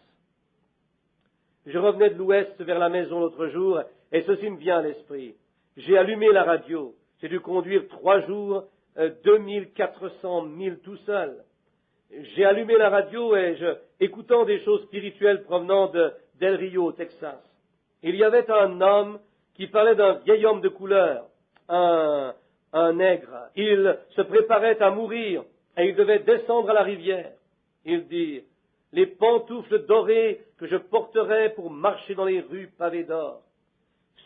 Je revenais de l'ouest vers la maison l'autre jour, et ceci me vient à l'esprit. J'ai allumé la radio. J'ai dû conduire 3 jours, 2400 milles tout seul. J'ai allumé la radio et écoutant des choses spirituelles provenant d'El Rio, au Texas. Il y avait un homme qui parlait d'un vieil homme de couleur, un nègre. Il se préparait à mourir et il devait descendre à la rivière. Il dit, les pantoufles dorées que je porterai pour marcher dans les rues pavées d'or.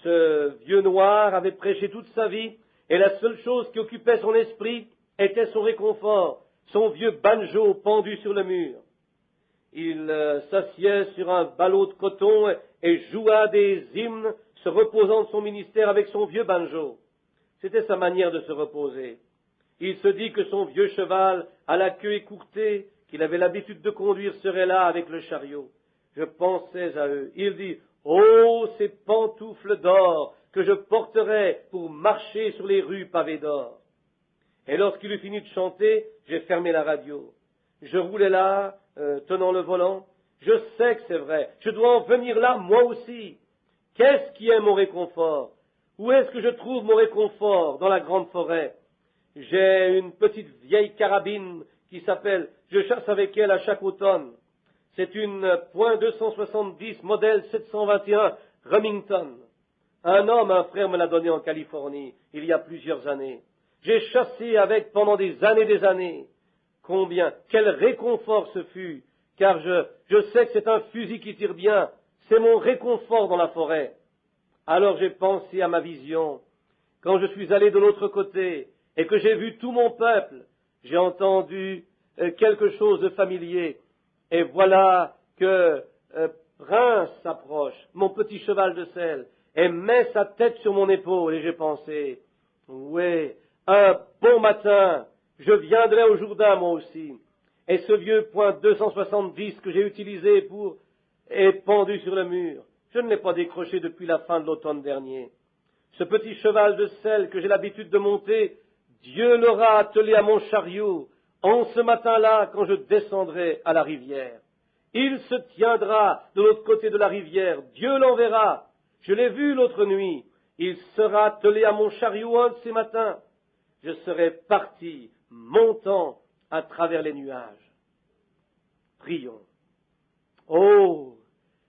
Ce vieux noir avait prêché toute sa vie et la seule chose qui occupait son esprit était son réconfort, son vieux banjo pendu sur le mur. Il s'assied sur un ballot de coton et joua des hymnes, se reposant de son ministère avec son vieux banjo. C'était sa manière de se reposer. Il se dit que son vieux cheval, à la queue écourtée, qu'il avait l'habitude de conduire, serait là avec le chariot. Je pensais à eux. Il dit, « Oh, ces pantoufles d'or que je porterai pour marcher sur les rues pavées d'or. » Et lorsqu'il eut fini de chanter, j'ai fermé la radio. Je roulais là, tenant le volant. Je sais que c'est vrai. Je dois en venir là, moi aussi. Qu'est-ce qui est mon réconfort? Où est-ce que je trouve mon réconfort? Dans la grande forêt. J'ai une petite vieille carabine qui s'appelle, je chasse avec elle à chaque automne. C'est une .270 modèle 721 Remington. Un frère me l'a donnée en Californie, il y a plusieurs années. J'ai chassé avec pendant des années. Combien, quel réconfort ce fut, car je sais que c'est un fusil qui tire bien, c'est mon réconfort dans la forêt. Alors j'ai pensé à ma vision, quand je suis allé de l'autre côté, et que j'ai vu tout mon peuple, j'ai entendu quelque chose de familier, et voilà que Prince s'approche, mon petit cheval de selle, et met sa tête sur mon épaule, et j'ai pensé, oui, un bon matin, je viendrai au Jourdain moi aussi. Et ce vieux .270 que j'ai utilisé est pendu sur le mur. Je ne l'ai pas décroché depuis la fin de l'automne dernier. Ce petit cheval de selle que j'ai l'habitude de monter, Dieu l'aura attelé à mon chariot en ce matin-là quand je descendrai à la rivière. Il se tiendra de l'autre côté de la rivière, Dieu l'enverra. Je l'ai vu l'autre nuit, il sera attelé à mon chariot un de ces matins. Je serai parti, montant à travers les nuages. Prions. Oh,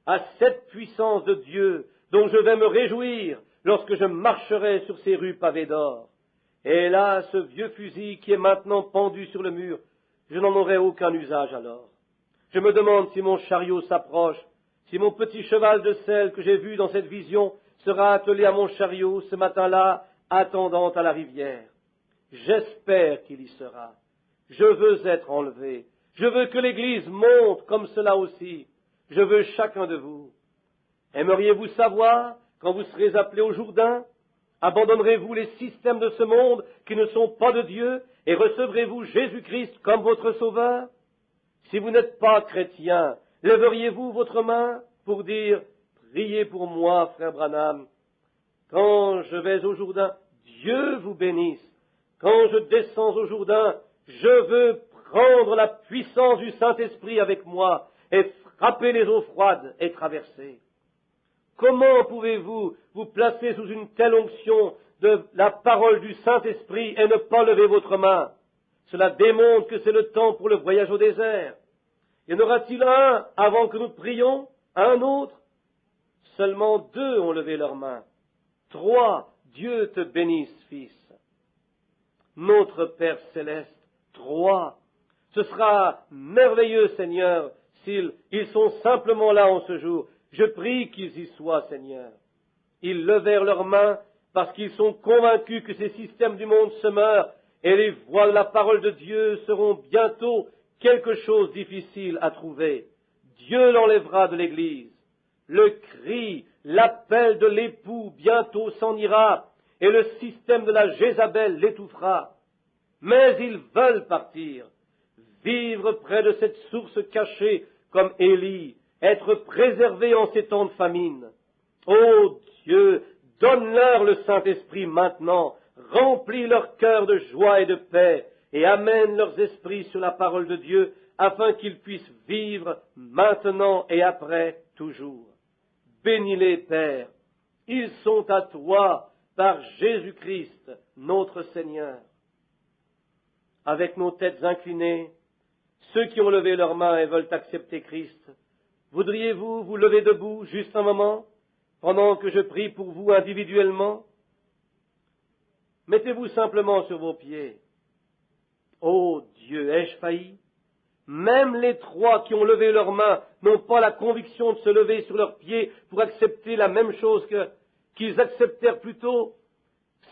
à cette puissance de Dieu dont je vais me réjouir lorsque je marcherai sur ces rues pavées d'or. Et là, ce vieux fusil qui est maintenant pendu sur le mur, je n'en aurai aucun usage alors. Je me demande si mon chariot s'approche, si mon petit cheval de selle que j'ai vu dans cette vision sera attelé à mon chariot ce matin-là, attendant à la rivière. J'espère qu'il y sera. Je veux être enlevé. Je veux que l'Église monte comme cela aussi. Je veux chacun de vous. Aimeriez-vous savoir, quand vous serez appelés au Jourdain, abandonnerez-vous les systèmes de ce monde qui ne sont pas de Dieu et recevrez-vous Jésus-Christ comme votre Sauveur? Si vous n'êtes pas chrétien, lèveriez-vous votre main pour dire « Priez pour moi, frère Branham. Quand je vais au Jourdain, Dieu vous bénisse. Quand je descends au Jourdain, je veux prendre la puissance du Saint-Esprit avec moi et frapper les eaux froides et traverser. » Comment pouvez-vous vous placer sous une telle onction de la parole du Saint-Esprit et ne pas lever votre main? Cela démontre que c'est le temps pour le voyage au désert. Y en aura-t-il un avant que nous prions? Un autre, seulement 2 ont levé leurs mains. 3, Dieu te bénisse, fils. Notre Père céleste, 3. Ce sera merveilleux, Seigneur, s'ils sont simplement là en ce jour. Je prie qu'ils y soient, Seigneur. Ils levèrent leurs mains parce qu'ils sont convaincus que ces systèmes du monde se meurent et les voies de la parole de Dieu seront bientôt quelque chose de difficile à trouver. Dieu l'enlèvera de l'Église. Le cri, l'appel de l'époux bientôt s'en ira et le système de la Jézabel l'étouffera. Mais ils veulent partir, vivre près de cette source cachée comme Élie, être préservés en ces temps de famine. Ô Dieu, donne-leur le Saint-Esprit maintenant, remplis leur cœur de joie et de paix, et amène leurs esprits sur la parole de Dieu, afin qu'ils puissent vivre maintenant et après toujours. Bénis-les, Père, ils sont à toi par Jésus-Christ, notre Seigneur. Avec nos têtes inclinées, ceux qui ont levé leurs mains et veulent accepter Christ, voudriez-vous vous lever debout juste un moment, pendant que je prie pour vous individuellement? Mettez-vous simplement sur vos pieds. Ô Dieu, ai-je failli? Même les 3 qui ont levé leurs mains n'ont pas la conviction de se lever sur leurs pieds pour accepter la même chose qu'ils acceptèrent plus tôt.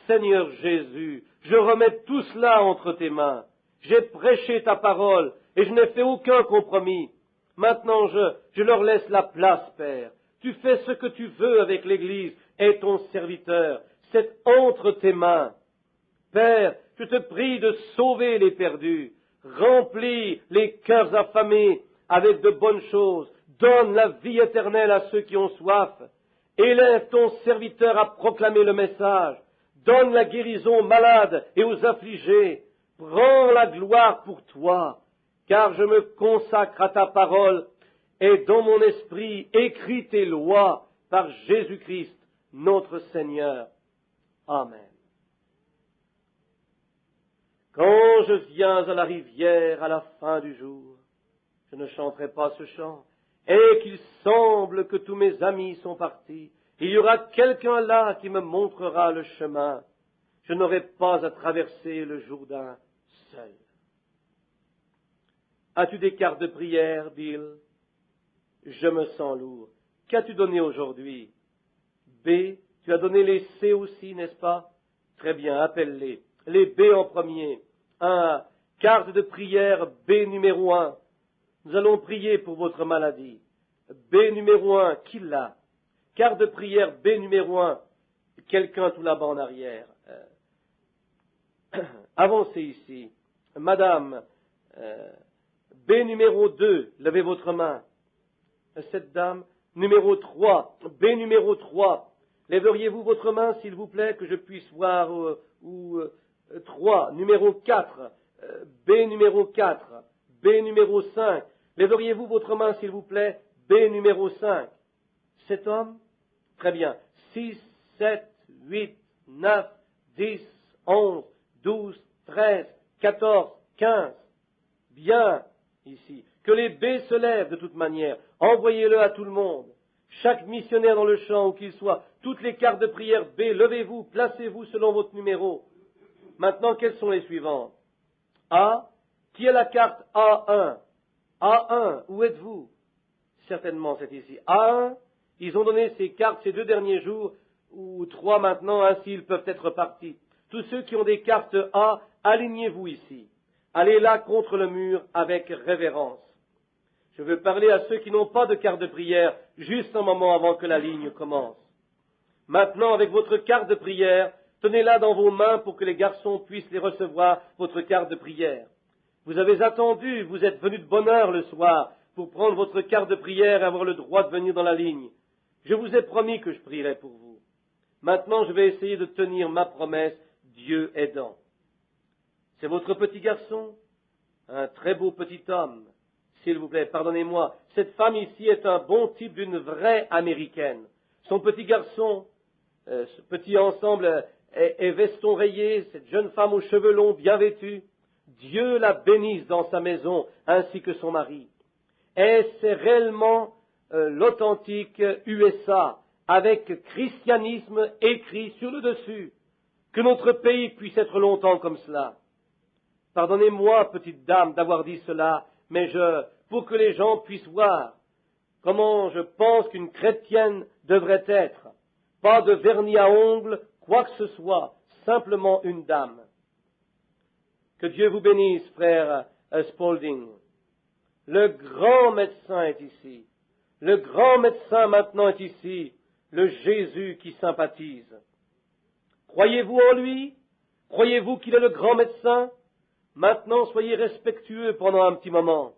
Seigneur Jésus, je remets tout cela entre tes mains. J'ai prêché ta parole et je n'ai fait aucun compromis. Maintenant, je leur laisse la place, Père. Tu fais ce que tu veux avec l'Église et ton serviteur. C'est entre tes mains. Père, je te prie de sauver les perdus. Remplis les cœurs affamés avec de bonnes choses. Donne la vie éternelle à ceux qui ont soif. Élève ton serviteur à proclamer le message. Donne la guérison aux malades et aux affligés. Prends la gloire pour toi, car je me consacre à ta parole et dans mon esprit écris tes lois par Jésus-Christ, notre Seigneur. Amen. Quand je viens à la rivière à la fin du jour, je ne chanterai pas ce chant, et qu'il semble que tous mes amis sont partis, il y aura quelqu'un là qui me montrera le chemin. Je n'aurai pas à traverser le Jourdain seul. As-tu des cartes de prière, Bill? Je me sens lourd. Qu'as-tu donné aujourd'hui? B, tu as donné les C aussi, n'est-ce pas? Très bien, appelle-les. Les B en premier. Carte de prière B numéro 1. Nous allons prier pour votre maladie. B numéro 1, qui l'a? Carte de prière B numéro 1. Quelqu'un tout là-bas en arrière. Avancez ici. Madame, B numéro 2, levez votre main. Cette dame, numéro 3, B numéro 3. Lèveriez-vous votre main, s'il vous plaît, que je puisse voir 3, numéro 4, B numéro 4, B numéro 5. Lèveriez-vous votre main, s'il vous plaît, B numéro 5. Cet homme? Très bien. 6, 7, 8, 9, 10, 11, 12, 13, 14, 15. Bien, ici. Que les B se lèvent de toute manière. Envoyez-le à tout le monde. Chaque missionnaire dans le champ, où qu'il soit, toutes les cartes de prière B, levez-vous, placez-vous selon votre numéro. Maintenant, quelles sont les suivantes? A, qui a la carte A1? A1, où êtes-vous? Certainement, c'est ici. A1, ils ont donné ces cartes ces 2 derniers jours, ou 3 maintenant, ainsi ils peuvent être partis. Tous ceux qui ont des cartes A, alignez-vous ici. Allez là contre le mur avec révérence. Je veux parler à ceux qui n'ont pas de carte de prière, juste un moment avant que la ligne commence. Maintenant, avec votre carte de prière, tenez-la dans vos mains pour que les garçons puissent les recevoir, votre carte de prière. Vous avez attendu, vous êtes venus de bonne heure le soir pour prendre votre carte de prière et avoir le droit de venir dans la ligne. Je vous ai promis que je prierai pour vous. Maintenant, je vais essayer de tenir ma promesse, Dieu aidant. C'est votre petit garçon, un très beau petit homme. S'il vous plaît, pardonnez-moi, cette femme ici est un bon type d'une vraie américaine. Son petit garçon, ce petit ensemble est veston rayé, cette jeune femme aux cheveux longs, bien vêtue. Dieu la bénisse dans sa maison, ainsi que son mari. Et c'est réellement l'authentique USA, avec christianisme écrit sur le dessus. Que notre pays puisse être longtemps comme cela. Pardonnez-moi, petite dame, d'avoir dit cela, mais pour que les gens puissent voir comment je pense qu'une chrétienne devrait être. Pas de vernis à ongles, quoi que ce soit, simplement une dame. Que Dieu vous bénisse, frère Spaulding. Le grand médecin est ici. Le grand médecin maintenant est ici, le Jésus qui sympathise. Croyez-vous en lui? Croyez-vous qu'il est le grand médecin? Maintenant, soyez respectueux pendant un petit moment.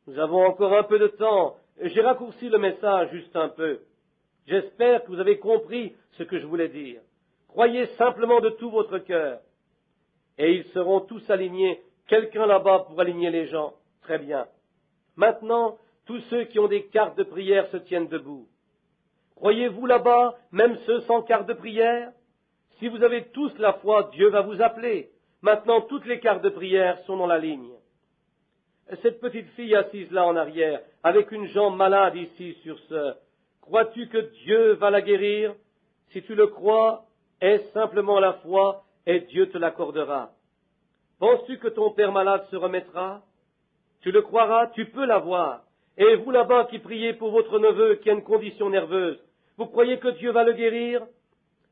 Nous avons encore un peu de temps. J'ai raccourci le message juste un peu. J'espère que vous avez compris ce que je voulais dire. Croyez simplement de tout votre cœur. Et ils seront tous alignés. Quelqu'un là-bas pour aligner les gens. Très bien. Maintenant, tous ceux qui ont des cartes de prière se tiennent debout. Croyez-vous là-bas, même ceux sans carte de prière? Si vous avez tous la foi, Dieu va vous appeler. Maintenant, toutes les cartes de prière sont dans la ligne. Cette petite fille assise là en arrière, avec une jambe malade ici sur ce, crois-tu que Dieu va la guérir? Si tu le crois, aie simplement la foi et Dieu te l'accordera. Penses-tu que ton père malade se remettra? Tu le croiras, tu peux l'avoir. Et vous là-bas qui priez pour votre neveu qui a une condition nerveuse, vous croyez que Dieu va le guérir?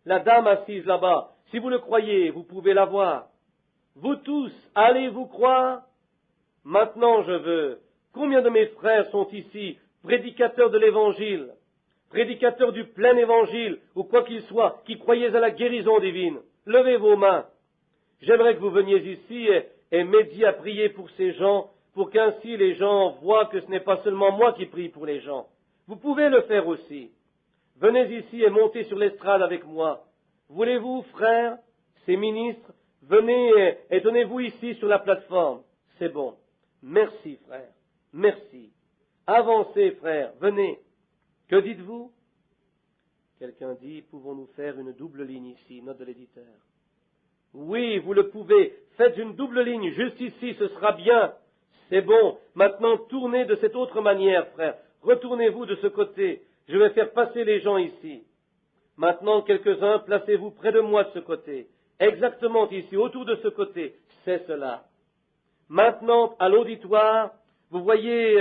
La dame assise là-bas, si vous le croyez, vous pouvez l'avoir. Vous tous, allez-vous croire? Maintenant je veux. Combien de mes frères sont ici, prédicateurs de l'Évangile, prédicateurs du plein Évangile, ou quoi qu'il soit, qui croyez à la guérison divine? Levez vos mains. J'aimerais que vous veniez ici et m'aidiez à prier pour ces gens, pour qu'ainsi les gens voient que ce n'est pas seulement moi qui prie pour les gens. Vous pouvez le faire aussi. Venez ici et montez sur l'estrade avec moi. Voulez-vous, frères, ces ministres, venez et tenez-vous ici sur la plateforme. C'est bon. Merci, frère. Merci. Avancez, frère. Venez. Que dites-vous? Quelqu'un dit, pouvons-nous faire une double ligne ici, note de l'éditeur. Oui, vous le pouvez. Faites une double ligne juste ici, ce sera bien. C'est bon. Maintenant, tournez de cette autre manière, frère. Retournez-vous de ce côté. Je vais faire passer les gens ici. Maintenant, quelques-uns, placez-vous près de moi de ce côté. Exactement ici, autour de ce côté. C'est cela. Maintenant, à l'auditoire, vous voyez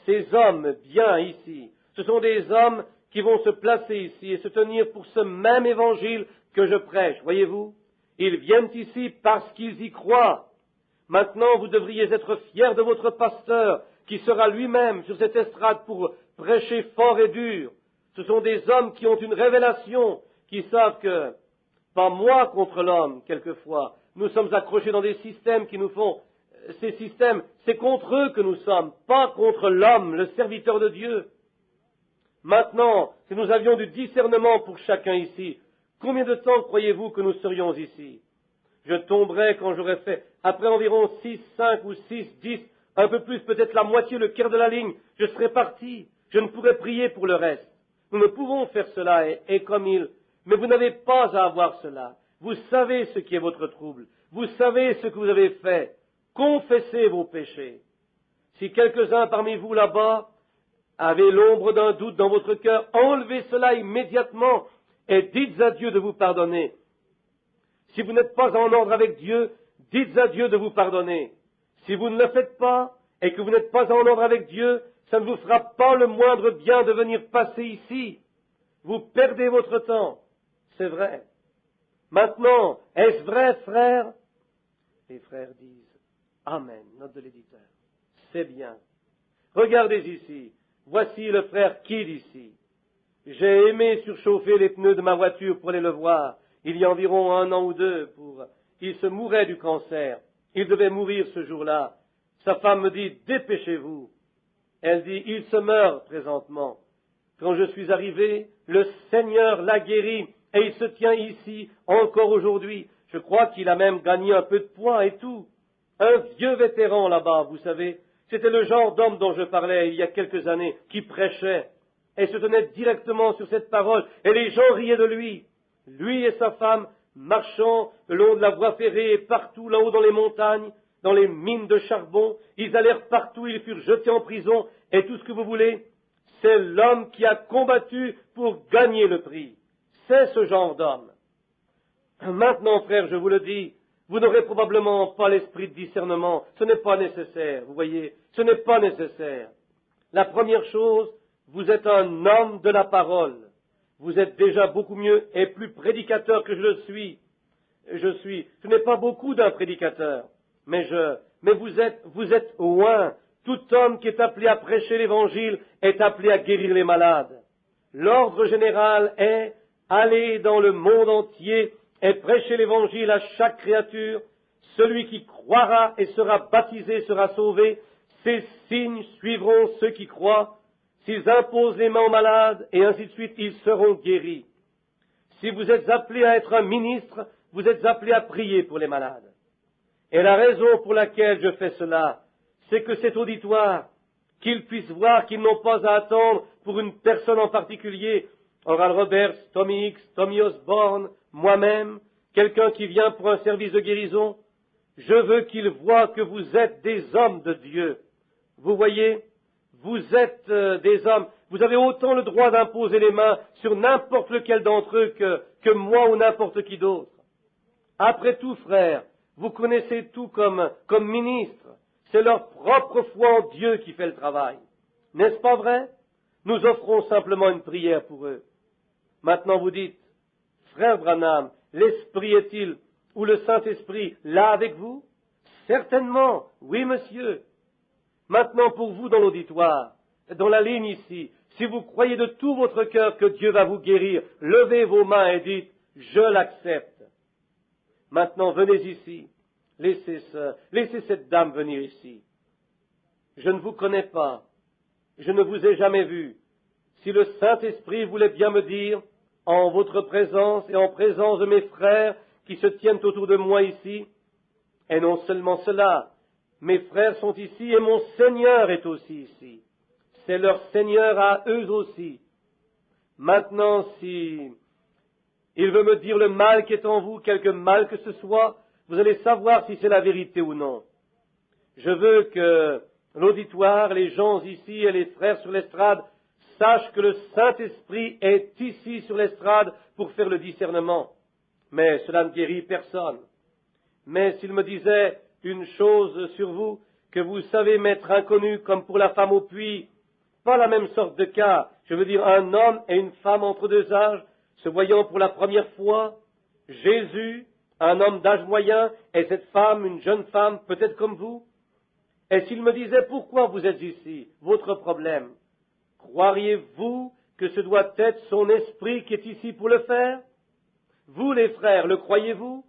ces hommes bien ici. Ce sont des hommes qui vont se placer ici et se tenir pour ce même évangile que je prêche. Voyez-vous? Ils viennent ici parce qu'ils y croient. Maintenant, vous devriez être fiers de votre pasteur qui sera lui-même sur cette estrade pour prêcher fort et dur. Ce sont des hommes qui ont une révélation, qui savent que, pas moi contre l'homme, quelquefois, nous sommes accrochés dans des systèmes qui nous font, ces systèmes, c'est contre eux que nous sommes, pas contre l'homme, le serviteur de Dieu. Maintenant, si nous avions du discernement pour chacun ici, combien de temps croyez-vous que nous serions ici? Je tomberais quand j'aurais fait, après environ 6, 5 ou 6, 10, un peu plus, peut-être la moitié, le quart de la ligne, je serais parti. Je ne pourrais prier pour le reste. Nous ne pouvons faire cela et comme il. Mais vous n'avez pas à avoir cela. Vous savez ce qui est votre trouble. Vous savez ce que vous avez fait. Confessez vos péchés. Si quelques-uns parmi vous là-bas avaient l'ombre d'un doute dans votre cœur, enlevez cela immédiatement et dites à Dieu de vous pardonner. Si vous n'êtes pas en ordre avec Dieu, dites à Dieu de vous pardonner. Si vous ne le faites pas et que vous n'êtes pas en ordre avec Dieu, ça ne vous fera pas le moindre bien de venir passer ici. Vous perdez votre temps. C'est vrai. Maintenant, est-ce vrai, frère? Les frères disent Amen, note de l'éditeur. C'est bien. Regardez ici. Voici le frère Kidd ici. J'ai aimé surchauffer les pneus de ma voiture pour aller le voir. Il y a environ 1 an ou 2. Il se mourait du cancer. Il devait mourir ce jour-là. Sa femme me dit, dépêchez-vous. Elle dit, il se meurt présentement. Quand je suis arrivé, le Seigneur l'a guéri et il se tient ici encore aujourd'hui. Je crois qu'il a même gagné un peu de poids et tout. Un vieux vétéran là-bas, vous savez. C'était le genre d'homme dont je parlais il y a quelques années, qui prêchait et se tenait directement sur cette parole et les gens riaient de lui. Lui et sa femme marchant le long de la voie ferrée et partout là-haut dans les montagnes, dans les mines de charbon, ils allèrent partout, ils furent jetés en prison et tout ce que vous voulez. C'est l'homme qui a combattu pour gagner le prix. C'est ce genre d'homme. Maintenant, frère, je vous le dis, vous n'aurez probablement pas l'esprit de discernement. Ce n'est pas nécessaire, vous voyez, ce n'est pas nécessaire. La première chose, vous êtes un homme de la parole. Vous êtes déjà beaucoup mieux et plus prédicateur que je le suis. Je n'ai pas beaucoup d'un prédicateur, mais vous êtes loin. Tout homme qui est appelé à prêcher l'Évangile est appelé à guérir les malades. L'ordre général est aller dans le monde entier et prêcher l'Évangile à chaque créature. Celui qui croira et sera baptisé sera sauvé. Ces signes suivront ceux qui croient. S'ils imposent les mains aux malades, et ainsi de suite, ils seront guéris. Si vous êtes appelé à être un ministre, vous êtes appelé à prier pour les malades. Et la raison pour laquelle je fais cela, c'est que cet auditoire, qu'ils puissent voir qu'ils n'ont pas à attendre pour une personne en particulier, Oral Roberts, Tommy Hicks, Tommy Osborne, moi-même, quelqu'un qui vient pour un service de guérison, je veux qu'ils voient que vous êtes des hommes de Dieu. Vous voyez, vous êtes des hommes, vous avez autant le droit d'imposer les mains sur n'importe lequel d'entre eux que moi ou n'importe qui d'autre. Après tout, frères, vous connaissez tout comme ministre. C'est leur propre foi en Dieu qui fait le travail. N'est-ce pas vrai? Nous offrons simplement une prière pour eux. Maintenant vous dites, frère Branham, l'Esprit est-il, ou le Saint-Esprit, là avec vous? Certainement, oui monsieur. Maintenant pour vous dans l'auditoire, dans la ligne ici, si vous croyez de tout votre cœur que Dieu va vous guérir, levez vos mains et dites, je l'accepte. Maintenant venez ici. Laissez cette dame venir ici. Je ne vous connais pas. Je ne vous ai jamais vu. Si le Saint-Esprit voulait bien me dire, en votre présence et en présence de mes frères qui se tiennent autour de moi ici, et non seulement cela, mes frères sont ici et mon Seigneur est aussi ici. C'est leur Seigneur à eux aussi. Maintenant, si il veut me dire le mal qui est en vous, quelque mal que ce soit, vous allez savoir si c'est la vérité ou non. Je veux que l'auditoire, les gens ici et les frères sur l'estrade sachent que le Saint-Esprit est ici sur l'estrade pour faire le discernement. Mais cela ne guérit personne. Mais s'il me disait une chose sur vous, que vous savez m'être inconnu comme pour la femme au puits, pas la même sorte de cas, je veux dire un homme et une femme entre deux âges, se voyant pour la première fois, Jésus, un homme d'âge moyen, et cette femme, une jeune femme, peut-être comme vous. Et s'il me disait pourquoi vous êtes ici, votre problème, croiriez-vous que ce doit être son esprit qui est ici pour le faire? Vous les frères, le croyez-vous?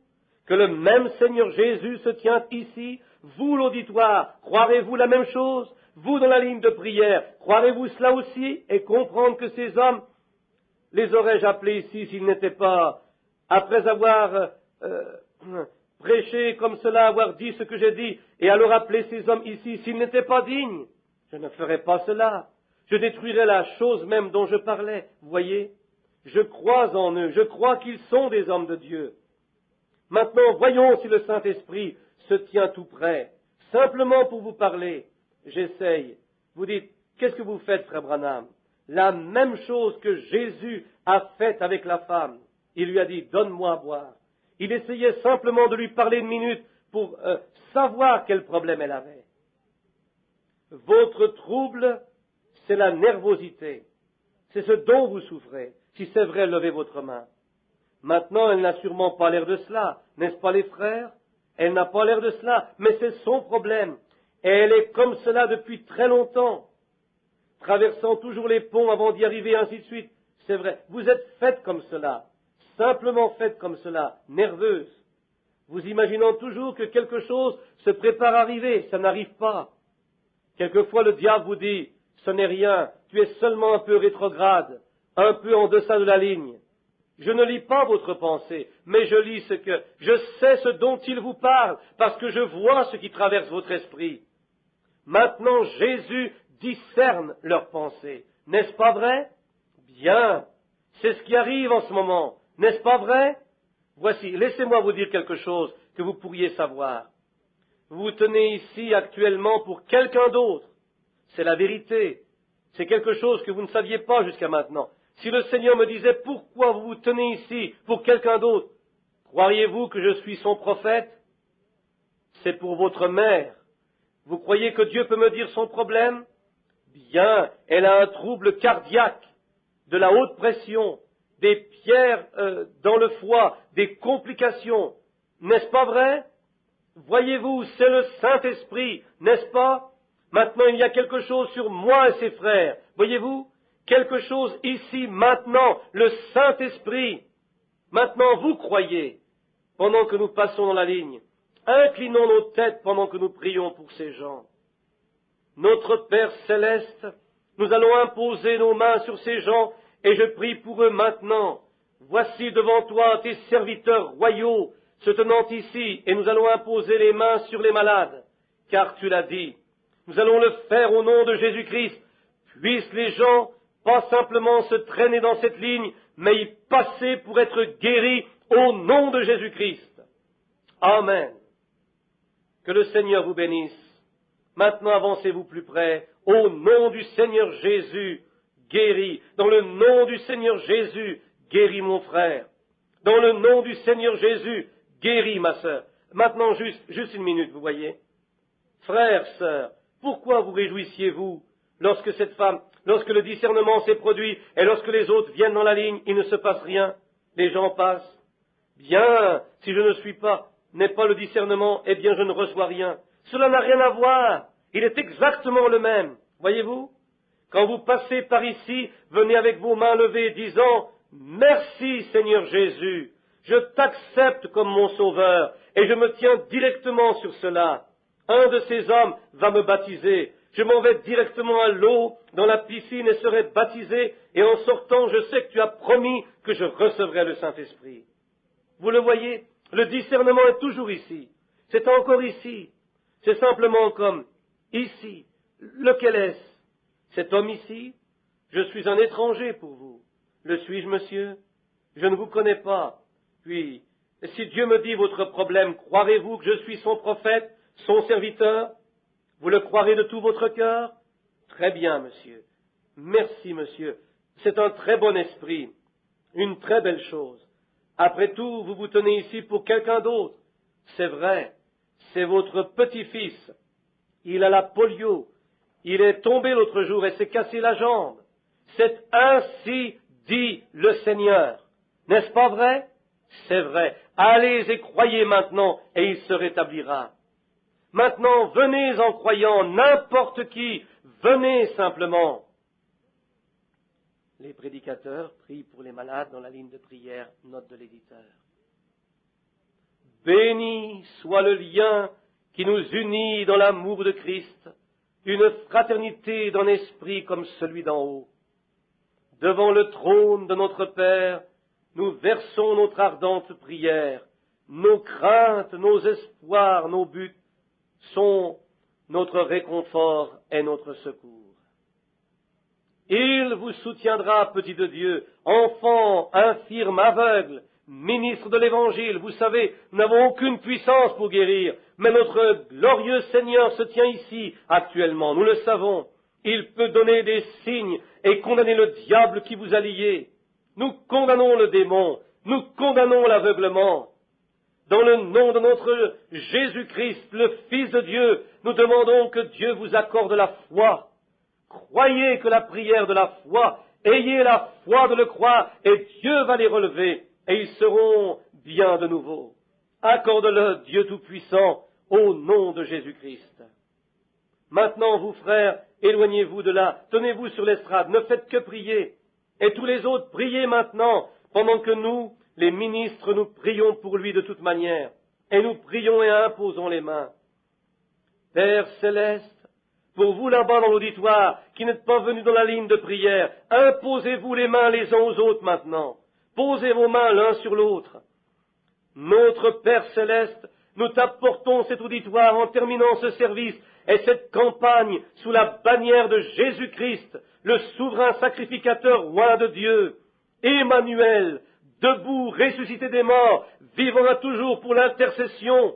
Que le même Seigneur Jésus se tient ici? Vous l'auditoire, croirez-vous la même chose? Vous dans la ligne de prière, croirez-vous cela aussi? Et comprendre que ces hommes, les aurais-je appelés ici s'ils n'étaient pas, après avoir prêché comme cela, avoir dit ce que j'ai dit, et alors appeler ces hommes ici s'ils n'étaient pas dignes? Je ne ferais pas cela. Je détruirais la chose même dont je parlais. Vous voyez? Je crois en eux. Je crois qu'ils sont des hommes de Dieu. Maintenant, voyons si le Saint-Esprit se tient tout près. Simplement pour vous parler, j'essaye. Vous dites, qu'est-ce que vous faites, frère Branham? La même chose que Jésus a faite avec la femme. Il lui a dit, donne-moi à boire. Il essayait simplement de lui parler une minute pour savoir quel problème elle avait. Votre trouble, c'est la nervosité. C'est ce dont vous souffrez. Si c'est vrai, levez votre main. Maintenant, elle n'a sûrement pas l'air de cela, n'est-ce pas les frères? Elle n'a pas l'air de cela, mais c'est son problème. Et elle est comme cela depuis très longtemps, traversant toujours les ponts avant d'y arriver, ainsi de suite. C'est vrai, vous êtes faite comme cela, simplement faite comme cela, nerveuse. Vous imaginant toujours que quelque chose se prépare à arriver, ça n'arrive pas. Quelquefois le diable vous dit, ce n'est rien, tu es seulement un peu rétrograde, un peu en deçà de la ligne. Je ne lis pas votre pensée, mais je lis je sais ce dont il vous parle, parce que je vois ce qui traverse votre esprit. Maintenant, Jésus discerne leurs pensées. N'est-ce pas vrai? Bien. C'est ce qui arrive en ce moment. N'est-ce pas vrai? Voici, laissez-moi vous dire quelque chose que vous pourriez savoir. Vous vous tenez ici actuellement pour quelqu'un d'autre. C'est la vérité. C'est quelque chose que vous ne saviez pas jusqu'à maintenant. Si le Seigneur me disait, pourquoi vous vous tenez ici pour quelqu'un d'autre, croiriez-vous que je suis son prophète? C'est pour votre mère. Vous croyez que Dieu peut me dire son problème? Bien, elle a un trouble cardiaque, de la haute pression, des pierres dans le foie, des complications. N'est-ce pas vrai? Voyez-vous, c'est le Saint-Esprit, n'est-ce pas? Maintenant, il y a quelque chose sur moi et ses frères. Voyez-vous? Quelque chose ici, maintenant, le Saint-Esprit. Maintenant, vous croyez, pendant que nous passons dans la ligne. Inclinons nos têtes pendant que nous prions pour ces gens. Notre Père céleste, nous allons imposer nos mains sur ces gens et je prie pour eux maintenant. Voici devant toi tes serviteurs royaux se tenant ici et nous allons imposer les mains sur les malades, car tu l'as dit. Nous allons le faire au nom de Jésus-Christ. Puissent les gens pas simplement se traîner dans cette ligne, mais y passer pour être guéris au nom de Jésus-Christ. Amen. Que le Seigneur vous bénisse. Maintenant, avancez-vous plus près. Au nom du Seigneur Jésus, guéris. Dans le nom du Seigneur Jésus, guéris mon frère. Dans le nom du Seigneur Jésus, guéris ma sœur. Maintenant, juste une minute, vous voyez. Frères, sœurs, pourquoi vous réjouissiez-vous lorsque le discernement s'est produit et lorsque les autres viennent dans la ligne, il ne se passe rien, les gens passent? Bien, si je n'ai pas le discernement, eh bien je ne reçois rien. Cela n'a rien à voir. Il est exactement le même. Voyez-vous? Quand vous passez par ici, venez avec vos mains levées, disant « Merci Seigneur Jésus, je t'accepte comme mon sauveur et je me tiens directement sur cela. Un de ces hommes va me baptiser. Je m'en vais directement à l'eau, dans la piscine et serai baptisé et en sortant, je sais que tu as promis que je recevrai le Saint-Esprit. » Vous le voyez? Le discernement est toujours ici. C'est encore ici. C'est simplement comme ici. Lequel est-ce? Cet homme ici? Je suis un étranger pour vous. Le suis-je, monsieur? Je ne vous connais pas. Puis, si Dieu me dit votre problème, croirez-vous que je suis son prophète, son serviteur? Vous le croirez de tout votre cœur? Très bien, monsieur. Merci, monsieur. C'est un très bon esprit. Une très belle chose. Après tout, vous vous tenez ici pour quelqu'un d'autre. C'est vrai. C'est votre petit-fils. Il a la polio. Il est tombé l'autre jour et s'est cassé la jambe. C'est ainsi dit le Seigneur. N'est-ce pas vrai? C'est vrai. Allez et croyez maintenant et il se rétablira. Maintenant, venez en croyant, n'importe qui, venez simplement. Les prédicateurs prient pour les malades dans la ligne de prière, note de l'éditeur. Béni soit le lien qui nous unit dans l'amour de Christ, une fraternité d'un esprit comme celui d'en haut. Devant le trône de notre Père, nous versons notre ardente prière, nos craintes, nos espoirs, nos buts sont notre réconfort et notre secours. Il vous soutiendra, petit de Dieu, enfant, infirme, aveugle, ministre de l'Évangile. Vous savez, nous n'avons aucune puissance pour guérir, mais notre glorieux Seigneur se tient ici actuellement, nous le savons. Il peut donner des signes et condamner le diable qui vous a lié. Nous condamnons le démon, nous condamnons l'aveuglement. Dans le nom de notre Jésus-Christ, le Fils de Dieu, nous demandons que Dieu vous accorde la foi. Croyez que la prière de la foi, ayez la foi de le croire, et Dieu va les relever, et ils seront bien de nouveau. Accorde-le, Dieu Tout-Puissant, au nom de Jésus-Christ. Maintenant, vous frères, éloignez-vous de là, tenez-vous sur l'estrade, ne faites que prier. Et tous les autres, priez maintenant, pendant que nous, les ministres, nous prions pour lui de toute manière. Et nous prions et imposons les mains. Père céleste, pour vous là-bas dans l'auditoire, qui n'êtes pas venus dans la ligne de prière, imposez-vous les mains les uns aux autres maintenant. Posez vos mains l'un sur l'autre. Notre Père céleste, nous t'apportons cet auditoire en terminant ce service et cette campagne sous la bannière de Jésus-Christ, le souverain sacrificateur roi de Dieu, Emmanuel, debout, ressuscité des morts, vivant à toujours pour l'intercession,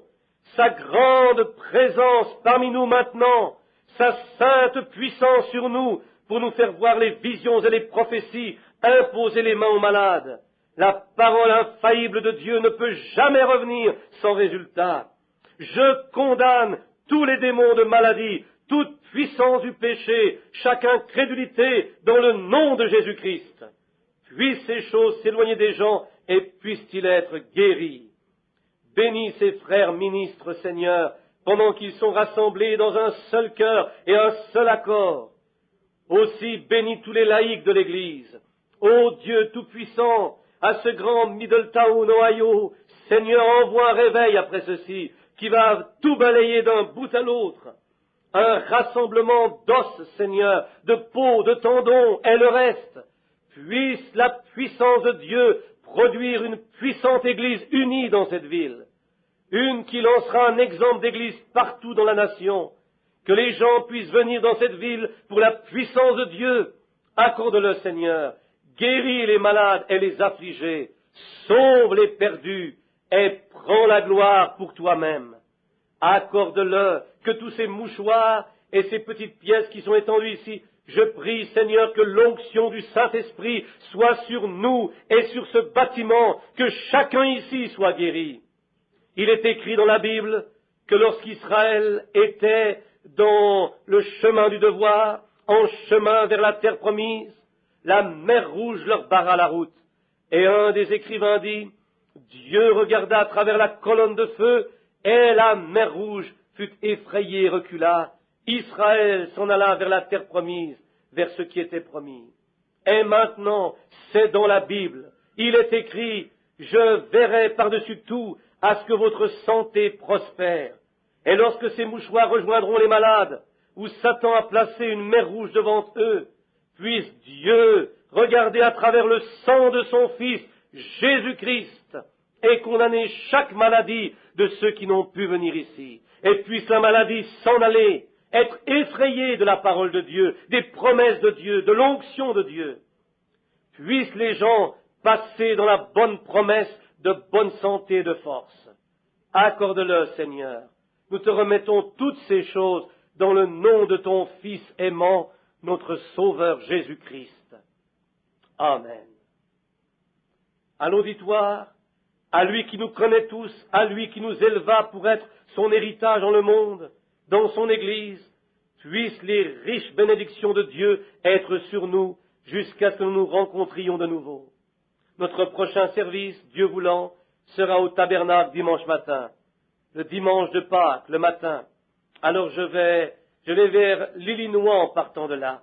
sa grande présence parmi nous maintenant, sa sainte puissance sur nous, pour nous faire voir les visions et les prophéties, imposer les mains aux malades. La parole infaillible de Dieu ne peut jamais revenir sans résultat. Je condamne tous les démons de maladie, toute puissance du péché, chaque incrédulité dans le nom de Jésus-Christ. Puissent ces choses s'éloigner des gens et puissent-ils être guéris. Bénis ces frères ministres, Seigneur, pendant qu'ils sont rassemblés dans un seul cœur et un seul accord. Aussi bénis tous les laïcs de l'Église. Ô Dieu Tout-Puissant, à ce grand Middletown, Ohio, Seigneur, envoie un réveil après ceci, qui va tout balayer d'un bout à l'autre. Un rassemblement d'os, Seigneur, de peau, de tendons et le reste. Puisse la puissance de Dieu produire une puissante Église unie dans cette ville. Une qui lancera un exemple d'Église partout dans la nation. Que les gens puissent venir dans cette ville pour la puissance de Dieu. Accorde-le, Seigneur. Guéris les malades et les affligés. Sauve les perdus et prends la gloire pour toi-même. Accorde-le que tous ces mouchoirs et ces petites pièces qui sont étendues ici, je prie, Seigneur, que l'onction du Saint-Esprit soit sur nous et sur ce bâtiment, que chacun ici soit guéri. Il est écrit dans la Bible que lorsqu'Israël était dans le chemin du devoir, en chemin vers la terre promise, la mer Rouge leur barra la route. Et un des écrivains dit, Dieu regarda à travers la colonne de feu, et la mer Rouge fut effrayée et recula. Israël s'en alla vers la terre promise, vers ce qui était promis. Et maintenant, c'est dans la Bible. Il est écrit, je verrai par-dessus tout à ce que votre santé prospère. Et lorsque ces mouchoirs rejoindront les malades, où Satan a placé une mer Rouge devant eux, puisse Dieu regarder à travers le sang de son Fils, Jésus-Christ, et condamner chaque maladie de ceux qui n'ont pu venir ici. Et puisse la maladie s'en aller, être effrayée de la parole de Dieu, des promesses de Dieu, de l'onction de Dieu. Puissent les gens passer dans la bonne promesse de bonne santé et de force. Accorde-le, Seigneur. Nous te remettons toutes ces choses dans le nom de ton Fils aimant, notre Sauveur Jésus-Christ. Amen. À l'auditoire, à lui qui nous connaît tous, à lui qui nous éleva pour être son héritage en le monde, dans son Église, puissent les riches bénédictions de Dieu être sur nous jusqu'à ce que nous nous rencontrions de nouveau. Notre prochain service, Dieu voulant, sera au tabernacle dimanche matin, le dimanche de Pâques, le matin. Alors je vais vers l'Illinois en partant de là.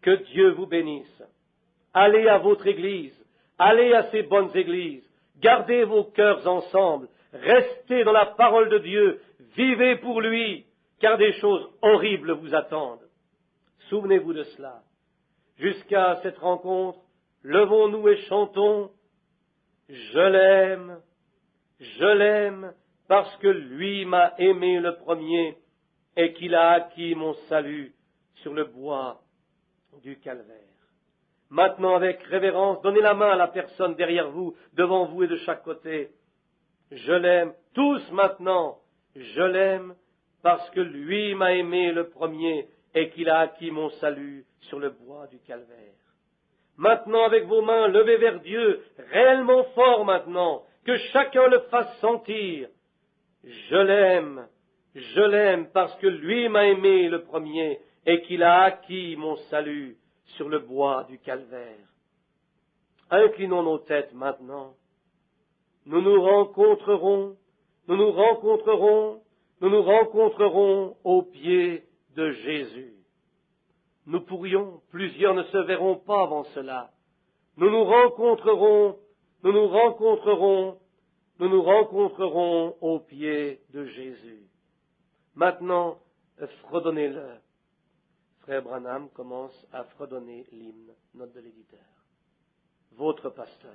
Que Dieu vous bénisse. Allez à votre Église, allez à ces bonnes églises, gardez vos cœurs ensemble, restez dans la parole de Dieu, vivez pour lui, car des choses horribles vous attendent. Souvenez-vous de cela. Jusqu'à cette rencontre, levons-nous et chantons « Je l'aime, parce que lui m'a aimé le premier et qu'il a acquis mon salut sur le bois du calvaire. » Maintenant, avec révérence, donnez la main à la personne derrière vous, devant vous et de chaque côté. Je l'aime, tous maintenant, je l'aime, parce que lui m'a aimé le premier et qu'il a acquis mon salut sur le bois du calvaire. Maintenant, avec vos mains levées vers Dieu, réellement fort maintenant, que chacun le fasse sentir. Je l'aime parce que lui m'a aimé le premier et qu'il a acquis mon salut sur le bois du calvaire. Inclinons nos têtes maintenant. Nous nous rencontrerons au pied de Jésus. Nous pourrions, plusieurs ne se verront pas avant cela. Nous nous rencontrerons au pied de Jésus. Maintenant, fredonnez-le. Frère Branham commence à fredonner l'hymne, note de l'éditeur. Votre pasteur.